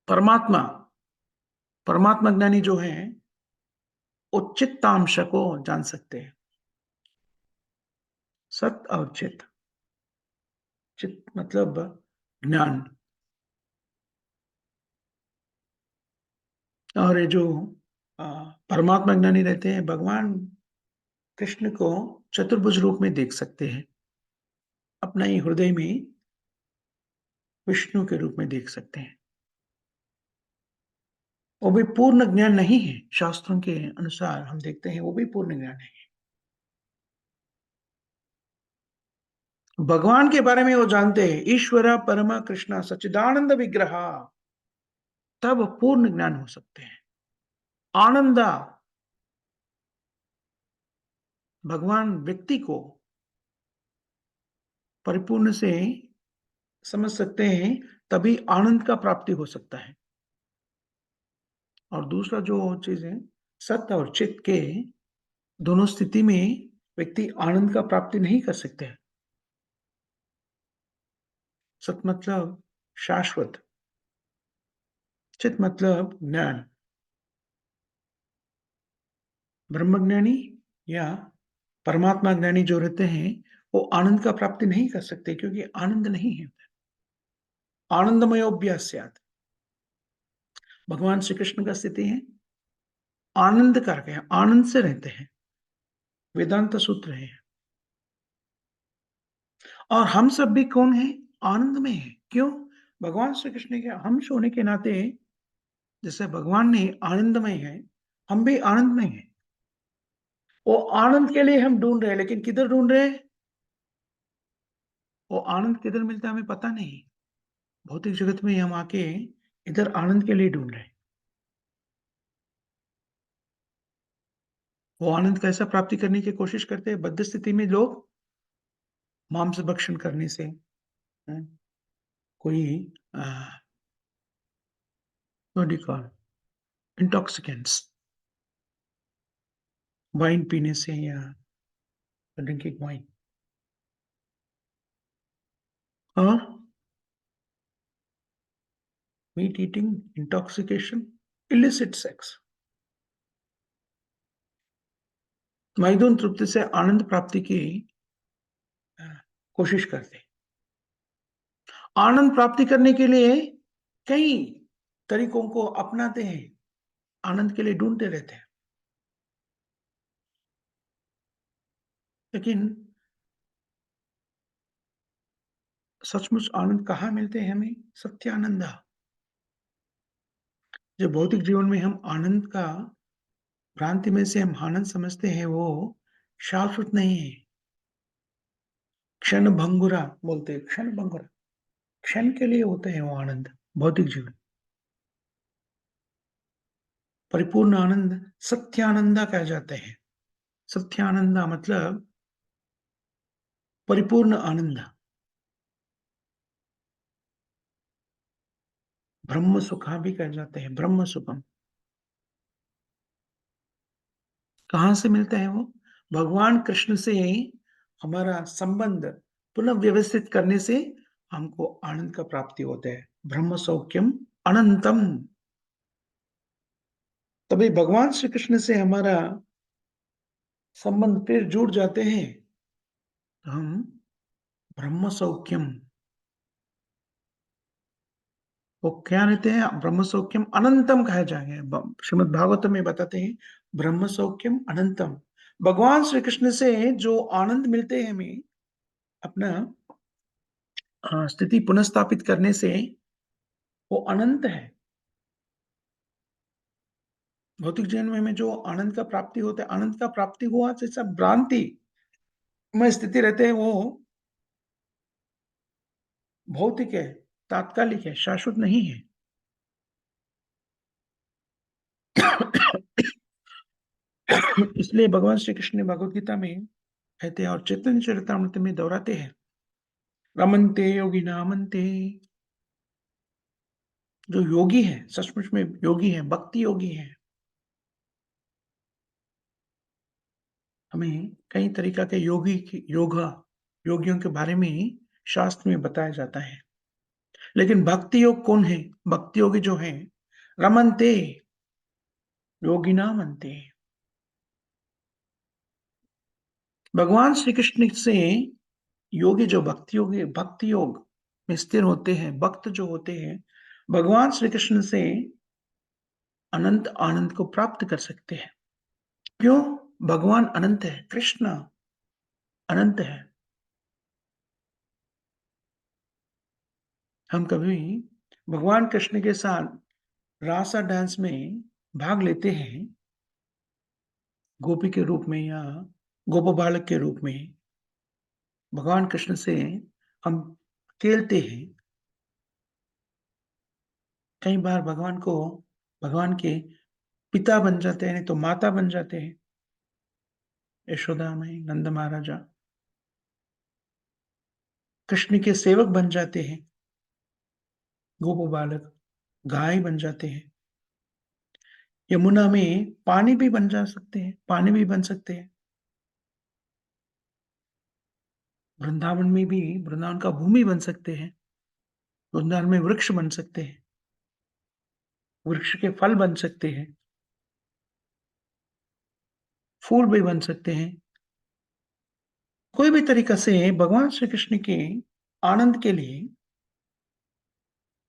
परमात्मा परमात्मा ज्ञानी जो है वो चित्तांश को जान सकते हैं। सत और चित, चित मतलब ज्ञान। और ये जो अ, परमात्मा ज्ञानी रहते हैं, भगवान कृष्ण को चतुर्भुज रूप में देख सकते हैं, अपना ही हृदय में विष्णु के रूप में देख सकते हैं। वो भी पूर्ण ज्ञान नहीं है, शास्त्रों के अनुसार हम देखते हैं वो भी पूर्ण ज्ञान है। भगवान के बारे में वो जानते हैं, ईश्वर परम कृष्ण सच्चिदानंद विग्रह, तब पूर्ण ज्ञान हो सकते हैं। आनंद, भगवान व्यक्ति को परिपूर्ण से समझ सकते हैं, तभी आनंद का प्राप्ति हो सकता है। और दूसरा जो चीज है, सत्य और चित्त के दोनों स्थिति में व्यक्ति आनंद का प्राप्ति नहीं कर सकते हैं। सत मतलब शाश्वत, चित मतलब ज्ञान। ब्रह्मज्ञानी या परमात्मा ज्ञानी जो रहते हैं, वो आनंद का प्राप्ति नहीं कर सकते क्योंकि आनंद नहीं है। आनंदमयोऽभ्यास्यात्, भगवान श्री कृष्ण का स्थिति है आनंद करके है, आनंद से रहते हैं। वेदांत सूत्र है। और हम सब भी कौन है? आनंद में है। क्यों? भगवान श्री कृष्ण के अंश होने के नाते जैसे भगवान ने आनंदमय है, हम भी आनंदमय हैं। वो आनंद के लिए हम ढूंढ रहे हैं, लेकिन किधर ढूंढ रहे हैं? वो आनंद किधर मिलता है हमें पता नहीं। भौतिक जगत में हम आके इधर आनंद के लिए ढूंढ रहे हैं। वो आनंद कैसा प्राप्ति करने की कोशिश करते हैं? बद्ध स्थिति में लोग मांस भक्षण करने से, हैं? कोई what do you call intoxicants, wine पीने से या ड्रिंकिंग वाइन, और meat eating, intoxication, illicit sex, मैथुन तृप्ति से आनंद प्राप्ति की अ, कोशिश करते हैं। आनंद प्राप्ति करने के लिए कई तरीकों को अपनाते हैं, आनंद के लिए ढूंढते रहते हैं। लेकिन सचमुच आनंद कहाँ मिलते हैं हमें? सत्यानंद। जो भौतिक जीवन में हम आनंद का भ्रांति में से हम आनंद समझते हैं, वो शाश्वत नहीं है। क्षण भंगुरा बोलते हैं, क्षण भंगुरा, क्षण के लिए होते हैं वो आनंद। भौतिक जीवन परिपूर्ण आनंद सत्यानंद कह जाते हैं। सत्यानंद मतलब परिपूर्ण आनंद। ब्रह्म सुखा भी कह जाते हैं, ब्रह्म सुखम। कहाँ से मिलता है वो? भगवान कृष्ण से हमारा संबंध पुनः व्यवस्थित करने से हमको आनंद का प्राप्ति होता है। ब्रह्म सौख्यम अनंतम। तभी भगवान श्री कृष्ण से हमारा संबंध फिर जुड़ जाते हैं, तो हम ब्रह्म सौख्यम वो क्या रहते हैं? ब्रह्म सौख्यम अनंतम कहा जाएगा। श्रीमद् भागवतम में बताते हैं ब्रह्म सौख्यम अनंतम। भगवान श्री कृष्ण से जो आनंद मिलते हैं हमें अपना स्थिति पुनर्स्थापित करने से, वो अनंत है। भौतिक जीवन में हमें जो आनंद का प्राप्ति होता है, आनंद का प्राप्ति हुआ जैसा भ्रांति में स्थिति रहते हैं, वो भौतिक है, तात्कालिक है, शाश्वत नहीं है। इसलिए भगवान श्री कृष्ण ने भगवत गीता में कहते हैं और चैतन्य चरितामृत में दोहराते हैं, रमन्ते योगी नामन्ते। जो योगी है, सचमुच में योगी है, भक्ति योगी है, हमें कई तरीका के योगियों के बारे में शास्त्र में बताया जाता है। लेकिन भक्ति योग कौन है? भक्ति योगी जो है, रमन्ते योगी नामन्ते। भगवान श्री कृष्ण से योगी जो भक्ति योग में स्थिर होते हैं, भक्त जो होते हैं, भगवान श्री कृष्ण से अनंत आनंद को प्राप्त कर सकते हैं। क्यों? भगवान अनंत है, कृष्ण अनंत है। हम कभी भगवान कृष्ण के साथ रासा डांस में भाग लेते हैं, गोपी के रूप में या गोप बालक के रूप में भगवान कृष्ण से हम खेलते हैं। कई बार भगवान के पिता बन जाते हैं, नहीं तो माता बन जाते हैं। यशोदा में नंद महाराजा कृष्ण के सेवक बन जाते हैं, गोप बालक गाय बन जाते हैं। यमुना में पानी भी बन जा सकते हैं, पानी भी बन सकते हैं। वृंदावन में भी वृंदावन का भूमि बन सकते हैं, वृंदावन में वृक्ष बन सकते हैं, वृक्ष के फल बन सकते हैं, फूल भी बन सकते हैं। कोई भी तरीका से भगवान श्री कृष्ण के आनंद के लिए,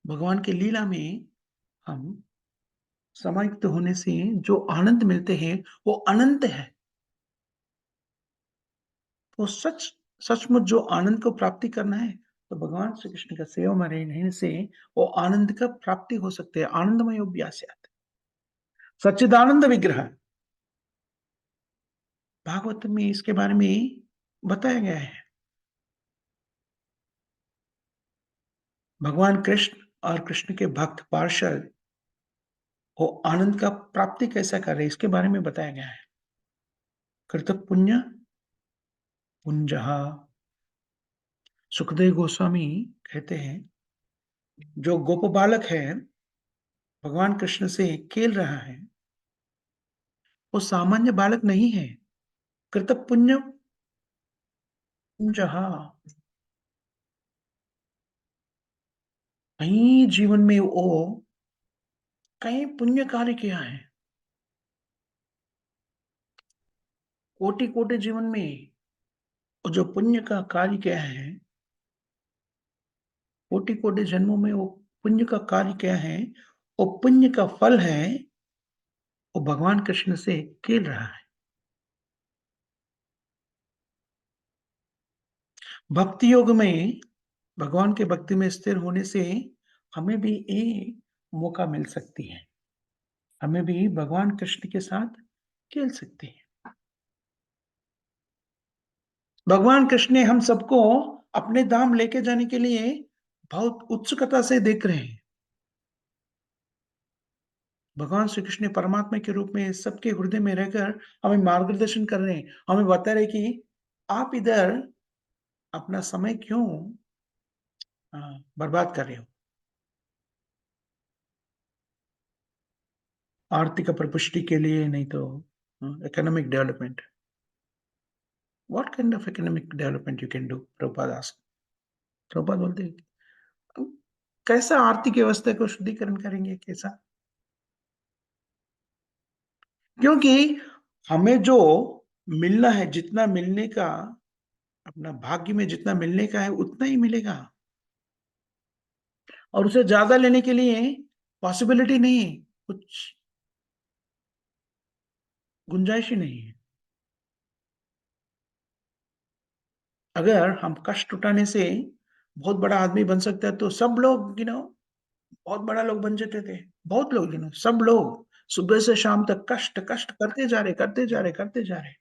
भगवान की लीला में हम समायुक्त होने से जो आनंद मिलते हैं, वो अनंत है। वो सचमुच जो आनंद को प्राप्ति करना है, तो भगवान श्री कृष्ण का सेवा में रहने से वो आनंद का प्राप्ति हो सकते हैं। आनंदमय अभ्यास सच्चिदानंद विग्रह, भागवत में इसके बारे में बताया गया है। भगवान कृष्ण और कृष्ण के भक्त पार्षद वो आनंद का प्राप्ति कैसा कर रहे हैं, इसके बारे में बताया गया है। कृत पुण्य पुंजहा। सुखदेव गोस्वामी कहते हैं, जो गोप बालक है, भगवान कृष्ण से खेल रहा है, वो सामान्य बालक नहीं है। कृत पुण्य पुंजहा। कई जीवन में वो कई पुण्य कार्य किया है। कोटि कोटि जीवन में वो जो पुण्य का कार्य किया है, कोटि कोटि जन्मों में वो पुण्य का कार्य किया है, वो पुण्य का फल है, वो भगवान कृष्ण से खेल रहा है। भक्ति योग में भगवान के भक्ति में स्थिर होने से हमें भी एक मौका मिल सकती है, हमें भी भगवान कृष्ण के साथ खेल सकते हैं। भगवान कृष्ण ने हम सबको अपने धाम लेके जाने के लिए बहुत उत्सुकता से देख रहे हैं। भगवान श्री कृष्ण परमात्मा के रूप में सबके हृदय में रहकर हमें मार्गदर्शन कर रहे हैं, हमें बता रहे कि आप इधर अपना समय क्यों बर्बाद कर रहे हो। आर्थिक परिपुष्टि के लिए, नहीं तो economic development. What kind of economic development you can do? Prabhupada asked. Prabhupada बोलते हैं, कैसा आर्थिक व्यवस्था को शुद्धिकरण करेंगे, कैसा? क्योंकि हमें जो मिलना है, जितना मिलने का, अपना भाग्य में जितना मिलने का है उतना ही मिलेगा। और उसे ज़्यादा लेने के लिए पॉसिबिलिटी नहीं है, कुछ गुंजाइश ही नहीं है। अगर हम कष्ट उठाने से बहुत बड़ा आदमी बन सकता है, तो सब लोग बहुत बड़ा लोग बन जाते थे। बहुत लोग सब लोग सुबह से शाम तक कष्ट, कष्ट करते जा रहे, करते जा रहे, करते जा रहे।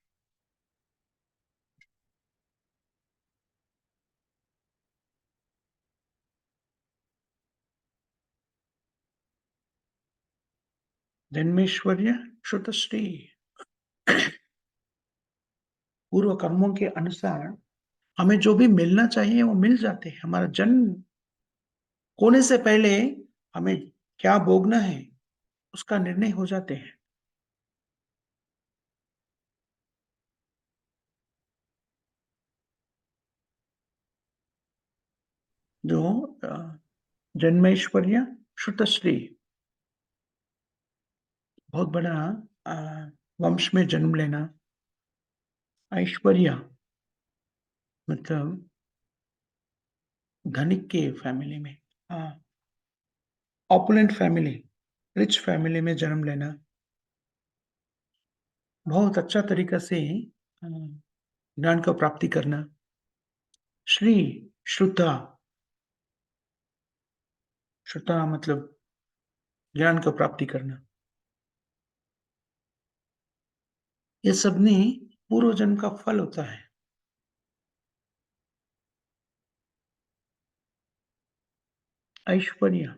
जन्मेश्वर्य श्रुतश्री। पूर्व कर्मों के अनुसार हमें जो भी मिलना चाहिए वो मिल जाते हैं। हमारा जन्म होने से पहले हमें क्या भोगना है उसका निर्णय हो जाते हैं। जो अ, जन्मेश्वर्य श्रुतश्री, बहुत बड़ा अ, वंश में जन्म लेना। ऐश्वर्य मतलब धनिक के फैमिली में, ऑपुलेंट फैमिली, रिच फैमिली में जन्म लेना, बहुत अच्छा तरीका से ज्ञान को प्राप्ति करना। श्री, श्रुता, श्रुता मतलब ज्ञान को प्राप्ति करना। ये सब ने पूर्व जन्म का फल होता है। ऐश्वर्य,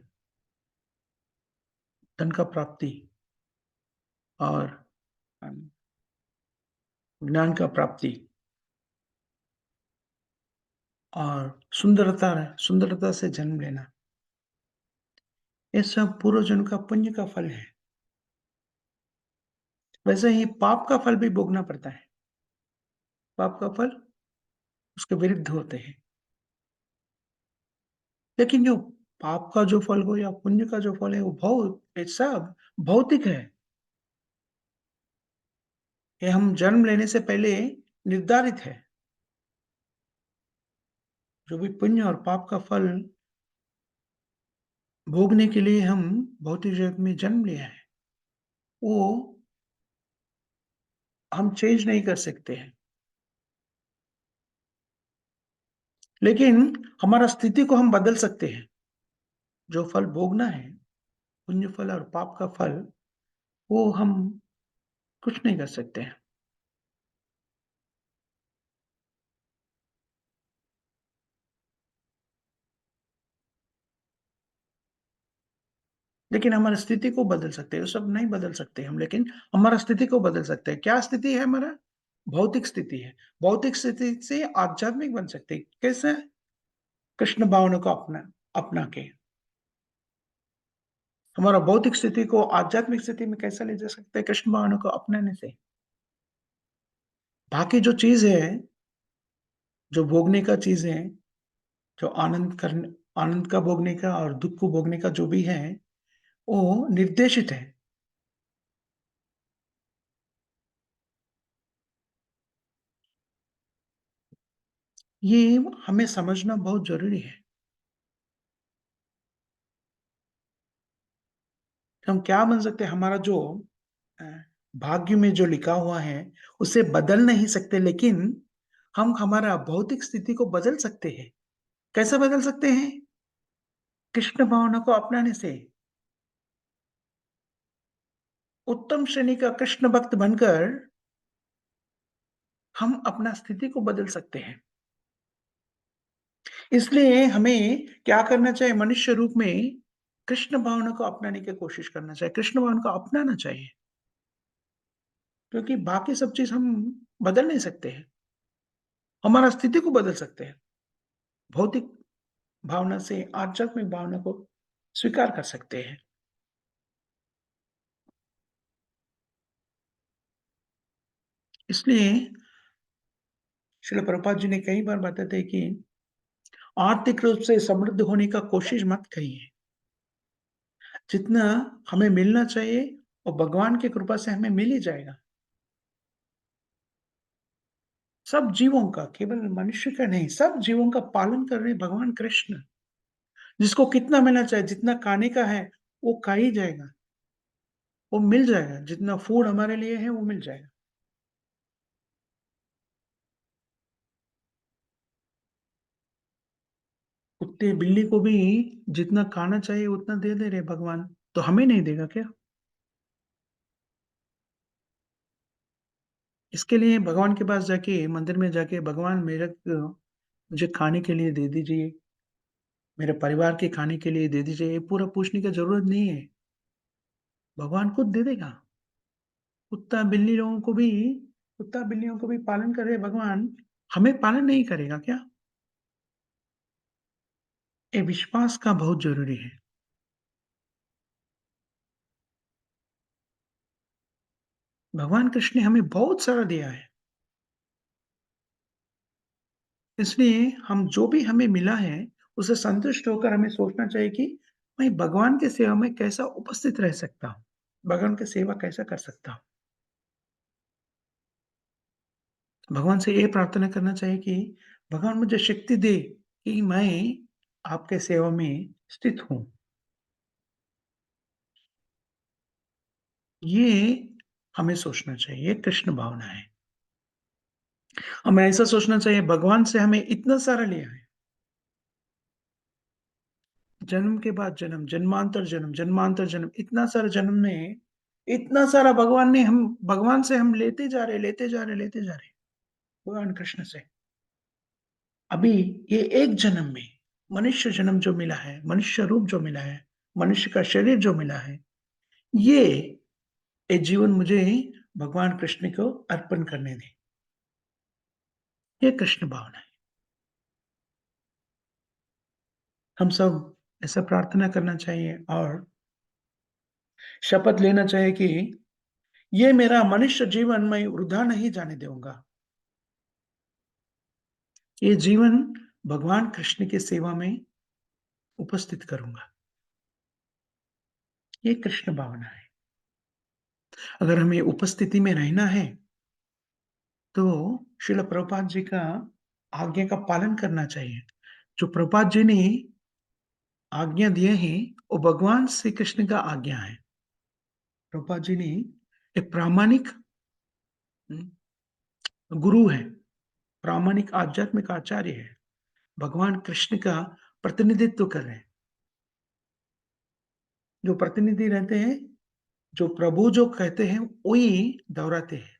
धन का प्राप्ति और ज्ञान का प्राप्ति और सुंदरता, सुंदरता से जन्म लेना, ये सब पूर्व जन्म का पुण्य का फल है। वैसे ही पाप का फल भी भोगना पड़ता है। पाप का फल उसके विरुद्ध होते हैं। लेकिन जो पाप का जो फल हो या पुण्य का जो फल है वो बहुत ये सब भौतिक है। ये हम जन्म लेने से पहले निर्धारित है। जो भी पुण्य और पाप का फल भोगने के लिए हम भौतिक जगत में जन्म लिया है, वो हम चेंज नहीं कर सकते हैं। लेकिन हमारा स्थिति को हम बदल सकते हैं। जो फल भोगना है, पुण्य फल और पाप का फल, वो हम कुछ नहीं कर सकते हैं। लेकिन हमारी स्थिति को बदल सकते हैं, वो सब नहीं बदल सकते हम, लेकिन हमारा स्थिति को बदल सकते हैं। क्या स्थिति है हमारा? भौतिक स्थिति है। भौतिक स्थिति से आध्यात्मिक बन सकते हैं। कैसे? कृष्ण भावना को अपना के। हमारा भौतिक स्थिति को आध्यात्मिक स्थिति में कैसे ले जा सकते हैं? कृष्ण भावना को अपनाने से। बाकी जो चीज़ है, जो भोगने का चीज़ है, जो आनंद का भोगने का और दुःख को भोगने का जो भी है, वो निर्देशित है। ये हमें समझना बहुत ज़रूरी है। हम क्या बन सकते हैं? हमारा जो अ, भाग्य में जो लिखा हुआ है, उसे बदल नहीं सकते, लेकिन हम हमारा भौतिक स्थिति को बदल सकते हैं। कैसे बदल सकते हैं? कृष्ण भावना को अपनाने से। उत्तम श्रेणी का कृष्ण भक्त बनकर हम अपना स्थिति को बदल सकते हैं। इसलिए हमें क्या करना चाहिए? मनुष्य रूप में कृष्ण भावना को अपनाने की कोशिश करना चाहिए। कृष्ण भावना को अपनाना चाहिए, क्योंकि बाकी सब चीज़ हम बदल नहीं सकते हैं। हमारा स्थिति को बदल सकते हैं। भौतिक भावना से आध्यात्मिक भावना को स्वीकार कर सकते हैं। इसलिए श्रील प्रभुपाद जी ने कई बार बताते हैं कि आर्थिक रूप से समृद्ध होने का कोशिश मत करिए। जितना हमें मिलना चाहिए वो भगवान की कृपा से हमें मिल ही जाएगा। सब जीवों का, केवल मनुष्य का नहीं, सब जीवों का पालन कर रहे भगवान कृष्ण। जिसको कितना मिलना चाहिए, जितना खाने का है, वो खा ही जाएगा, वो मिल जाएगा, जितना फूड हमारे लिए है, वो मिल जाएगा। कुत्ते, बिल्ली को भी जितना खाना चाहिए उतना दे दे रहे भगवान, तो हमें नहीं देगा क्या? इसके लिए भगवान के पास जाके, मंदिर में जाके, भगवान मुझे खाने के लिए दे दीजिए, मेरे परिवार के खाने के लिए दे दीजिए, ये पूरा पूछने की ज़रूरत नहीं है, भगवान खुद दे देगा। कुत्ता, बिल्ली लोगों को भी कुत्ता, बिल्लियों को भी पालन कर रहे भगवान, हमें पालन नहीं करेगा क्या? ये विश्वास का बहुत ज़रूरी है। भगवान कृष्ण ने हमें बहुत सारा दिया है, इसलिए हम जो भी हमें मिला है, उससे संतुष्ट होकर हमें सोचना चाहिए कि मैं भगवान की सेवा में कैसा उपस्थित रह सकता हूँ, भगवान की सेवा कैसा कर सकता हूँ। भगवान से ये प्रार्थना करना चाहिए कि भगवान मुझे शक्ति दे कि मैं आपके सेवा में स्थित हूँ। ये हमें सोचना चाहिए, ये कृष्ण भावना है। हमें ऐसा सोचना चाहिए भगवान से हमें इतना सारा लिया है। जन्म के बाद जन्म, जन्मांतर जन्म, जन्मांतर जन्म, इतना सारा जन्म में इतना सारा भगवान से हम लेते जा रहे, लेते जा रहे, लेते जा रहे, भगवान कृष्ण से। अभी ये एक जन्म में मनुष्य जन्म जो मिला है, मनुष्य रूप जो मिला है, मनुष्य का शरीर जो मिला है, ये ये जीवन मुझे भगवान कृष्ण को अर्पण करने दें। ये कृष्ण भावना है। हम सब ऐसा प्रार्थना करना चाहिए और शपथ लेना चाहिए कि ये मेरा मनुष्य जीवन मैं वृथा नहीं जाने दूंगा। ये जीवन भगवान कृष्ण की सेवा में उपस्थित करूंगा। ये कृष्ण भावना है। अगर हमें उपस्थिति में रहना है, तो श्रील प्रभुपाद जी का आज्ञा का पालन करना चाहिए। जो प्रभुपाद जी ने आज्ञा दिए हैं, वो भगवान श्री कृष्ण का आज्ञा है। प्रभुपाद जी ने एक प्रामाणिक गुरु है, प्रामाणिक आध्यात्मिक आचार्य है। भगवान कृष्ण का प्रतिनिधित्व कर रहे हैं। जो प्रतिनिधि रहते हैं, जो प्रभु जो कहते हैं, वही दोहराते हैं।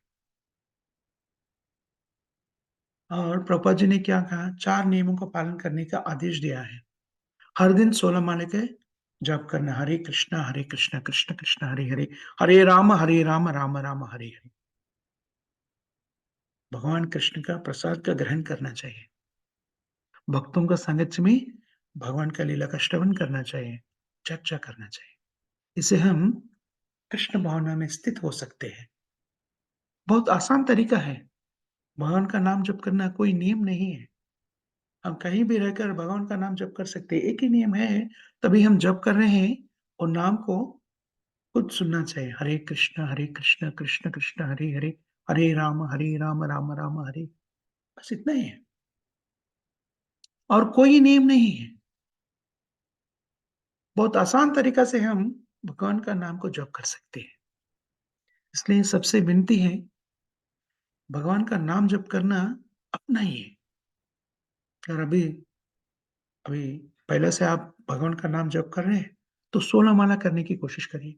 और प्रभुपाद जी ने क्या कहा? 4 नियमों का पालन करने का आदेश दिया है। हर दिन 16 माले के जप करना, हरे कृष्णा, कृष्ण कृष्ण हरे हरे, हरे राम, राम राम हरे हरे। भगवान कृष्ण का प्रसाद का ग्रहण करना चाहिए। भक्तों का सानिध्य में भगवान का लीला का श्रवण करना चाहिए, चर्चा करना चाहिए। इससे हम कृष्ण भावना में स्थित हो सकते हैं। बहुत आसान तरीका है। भगवान का नाम जप करना कोई नियम नहीं है। हम कहीं भी रहकर भगवान का नाम जप कर सकते हैं। एक ही नियम है, तभी हम जप कर रहे हैं और नाम को खुद सुनना चाहिए। कृष्ण कृष्ण कृष्ण हरे हरे, हरे राम राम राम हरे। बस इतना ही है और कोई नियम नहीं है। बहुत आसान तरीका से हम भगवान का नाम को जप कर सकते हैं। इसलिए सबसे विनती है, भगवान का नाम जप करना अपना ही है। और अभी अभी पहले से आप भगवान का नाम जप कर रहे हैं, तो 16 माला करने की कोशिश करिए।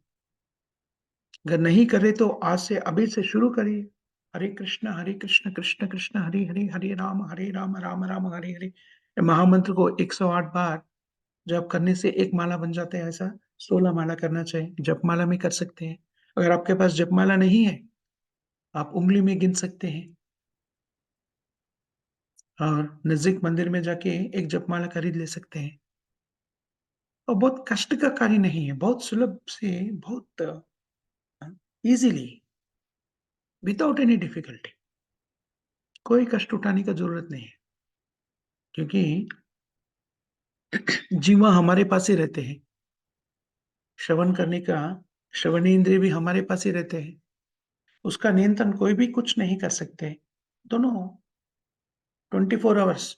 अगर नहीं कर रहे तो आज से अभी से शुरू करिए। हरे कृष्ण कृष्ण कृष्ण हरे हरे, हरे राम राम राम हरे हरे। महामंत्र को 108 बार जप करने से एक माला बन जाता है। ऐसा 16 माला करना चाहिए। जपमाला में कर सकते हैं। अगर आपके पास जपमाला नहीं है, आप उंगली में गिन सकते हैं और नजदीक मंदिर में जाके एक जपमाला खरीद ले सकते हैं। और बहुत कष्ट का कार्य नहीं है, बहुत सुलभ से, बहुत इजीली, विदाउट एनी डिफिकल्टी। कोई कष्ट उठाने का जरूरत नहीं है, क्योंकि जीवा हमारे पास ही रहते हैं। श्रवण करने का श्रवण इंद्रिय भी हमारे पास ही रहते हैं। उसका नियंत्रण कोई भी कुछ नहीं कर सकते। दोनों 24 आवर्स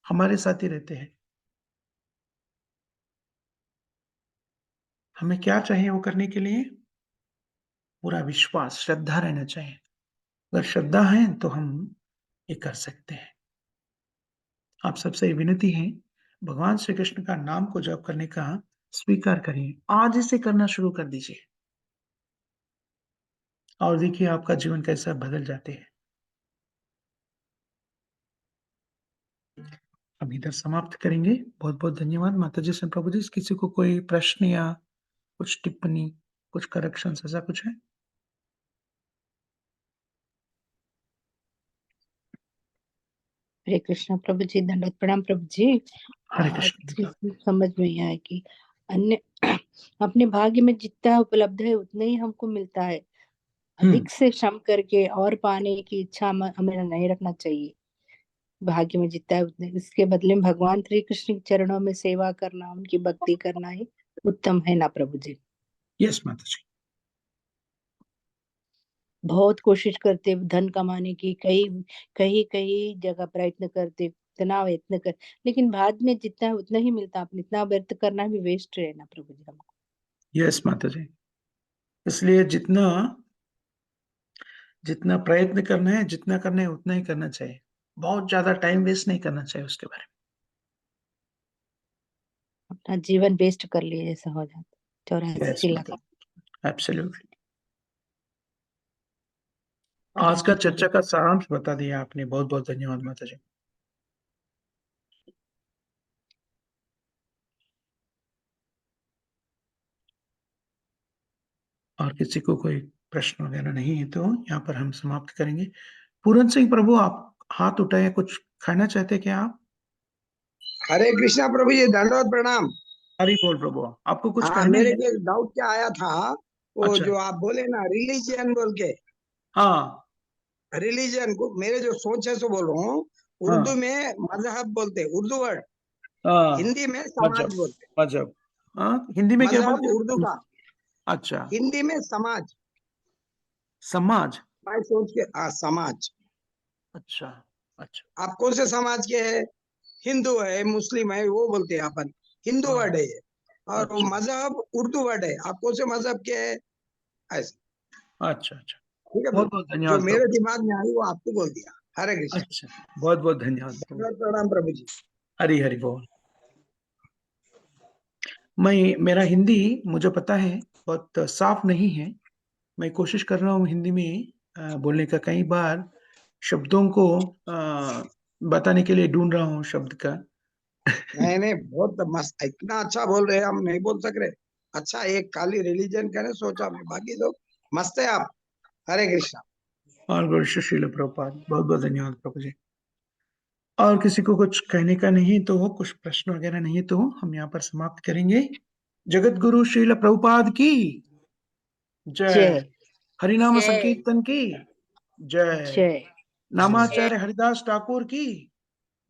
हमारे साथ ही रहते हैं। हमें क्या चाहिए वो करने के लिए? पूरा विश्वास, श्रद्धा रहना चाहिए। अगर श्रद्धा है तो हम ये कर सकते हैं। आप सबसे ये विनती है, भगवान श्री कृष्ण का नाम को जप करने का स्वीकार करिए। आज ही से करना शुरू कर दीजिए और देखिए आपका जीवन कैसा बदल जाते हैं। अब इधर समाप्त करेंगे। बहुत-बहुत धन्यवाद माताजी से प्रभु जी। किसी को कोई प्रश्न या कुछ टिप्पणी, कुछ करेक्शंस ऐसा कुछ है? हरे कृष्णा प्रभु जी, दंडवत प्रणाम प्रभु जी। हरे आज कृष्ण की बेटा। समझ में यह है कि अन्य अपने भाग्य में जितना उपलब्ध है उतना ही हमको मिलता है। हुँ, अधिक से श्रम करके और पाने की इच्छा हमें नहीं रखना चाहिए। भाग्य में जितना है उतने, इसके बदले में भगवान श्री कृष्ण के चरणों में सेवा करना, उनकी भक्ति करना ही उत्तम है ना प्रभु जी। यस माताजी। बहुत कोशिश करते धन कमाने की, कई कई कई जगह प्रयत्न करते, इतना प्रयत्न कर, लेकिन बाद में जितना है उतना ही मिलता। अपने इतना व्यर्थ करना भी वेस्ट है ना प्रभु जी हमको। यस माताजी। इसलिए जितना जितना प्रयत्न करना है, जितना करना है उतना ही करना चाहिए। बहुत ज़्यादा टाइम वेस्ट नहीं करना चाहिए उसके बारे अपना जीवन वेस्ट कर लिए जैसा हो जाता। में। यस 84 लाख। माताजी, एब्सोल्यूटली। आज का चर्चा का सारांश बता दिया आपने। बहुत-बहुत धन्यवाद माताजी। और किसी को कोई प्रश्न वगैरह नहीं है तो यहाँ पर हम समाप्त करेंगे। पूरन सिंह प्रभु आप हाथ उठाए, कुछ कहना चाहते हैं क्या आप? हरे कृष्णा प्रभु जी, दंडवत प्रणाम। हरि बोल प्रभु, आपको कुछ हाँ, कहना मेरे है? को एक डाउट क्या आया था, वो अच्छा, जो आप बोले ना रिलीजन बोल के, हाँ, रिलीजन को मेरे जो सोच है सो बोल रहा हूँ। उर्दू हाँ, में मजहब बोलते, उर्दू वर्ड। हाँ, हिंदी में मज़हब, समाज बोलते। मज़हब। हाँ, हिंदी में क्या मजहब बोलते उर्दू हैं? का, अच्छा, हिंदी में समाज। समाज। मैं सोच के समाज। अच्छा, अच्छा, आप कौन से समाज के है? हिंदू है, मुस्लिम है, वो बोलते हैं अपन। हिंदू हाँ, वर्ड है ये। और वो अच्छा, मजहब उर्दू वर्ड है। आप कौन से मजहब के है? ऐसे। अच्छा, अच्छा। ठीक है प्रभु। बहुत-बहुत जो धन्यवाद मेरे प्रभु। दिमाग में आई वो आपको बोल दिया। हरे कृष्ण। अच्छा, बहुत-बहुत धन्यवाद प्रभु। धन्यवाद प्रणाम प्रभु जी। हरि, हरि बोल। मेरा हिंदी मुझे पता है बहुत साफ नहीं है। मैं कोशिश कर रहा हूँ हिंदी में बोलने का। कई बार शब्दों को बताने के लिए ढूँढ रहा हूँ शब्द का। नहीं नहीं, बहुत मस्त, इतना अच्छा बोल रहे हैं, हम नहीं बोल सक रहे। अच्छा, एक खाली रिलीजन करे सोचा मैं, बाकी तो मस्त है आप। हरे कृष्णा। और गुरु श्रील प्रभुपाद, बहुत-बहुत धन्यवाद प्रभु जी। और किसी को कुछ कहने का नहीं तो, कुछ प्रश्न वगैरह नहीं है तो हम यहाँ पर समाप्त करेंगे। जगत गुरु श्रील प्रभुपाद की जय। जय हरिनाम जय संकीर्तन की जय। जय जय नामाचार्य हरिदास ठाकुर की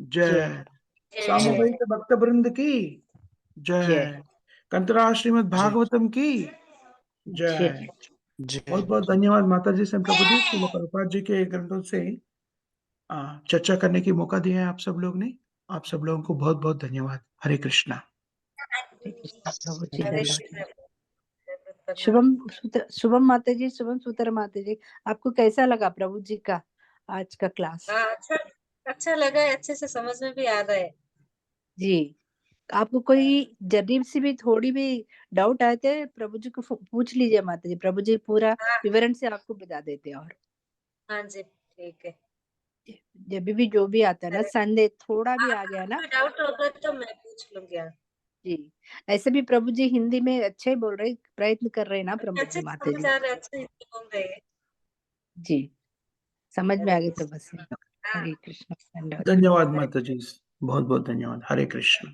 जय जय। जय। जय सामवेद भक्त वृंद की जय जय। कंतरा श्रीमद् जय भागवतम की जय। जय। जय। बहुत-बहुत धन्यवाद माताजी से प्रभु जी, श्रील प्रभुपाद जी के ग्रंथों से चर्चा करने की मौका दिया है आप सब लोग ने। आप सब लोगों को बहुत-बहुत धन्यवाद। हरे कृष्णा। हरे कृष्णा प्रभु जी, हरे हरे दंडवत। कृष्ण। कृष्ण शुभम माता जी, शुभम सुतर माता जी, आपको कैसा लगा प्रभु जी का आज का क्लास? हाँ, अच्छा अच्छा लगा है, अच्छे से समझ में भी आ रहा है। जी, आपको कोई जरीब सी भी थोड़ी भी डाउट आए थे प्रभु जी को पूछ लीजिए माता जी, प्रभु जी पूरा हाँ विवरण से आपको बता देते हैं। और हाँ जी, ठीक है। जब भी जो भी आता है ना, अरे संदेह थोड़ा भी आ आपका गया ना, कोई डाउट होगा तो मैं पूछ लूंगी। जी, ऐसे भी प्रभु जी हिंदी में अच्छे ही बोल रहे, प्रयत्न कर रहे हैं ना प्रभु अच्छे जी से माता समझ जी। आ रहा है, अच्छे हिंदी बोल रहे हैं। जी, समझ में हरे आ गई तो कृष्ण। बस है। हाँ, हरे कृष्ण, धन्यवाद। धन्यवाद हरे माताजी। बहुत-बहुत धन्यवाद। हरे कृष्ण।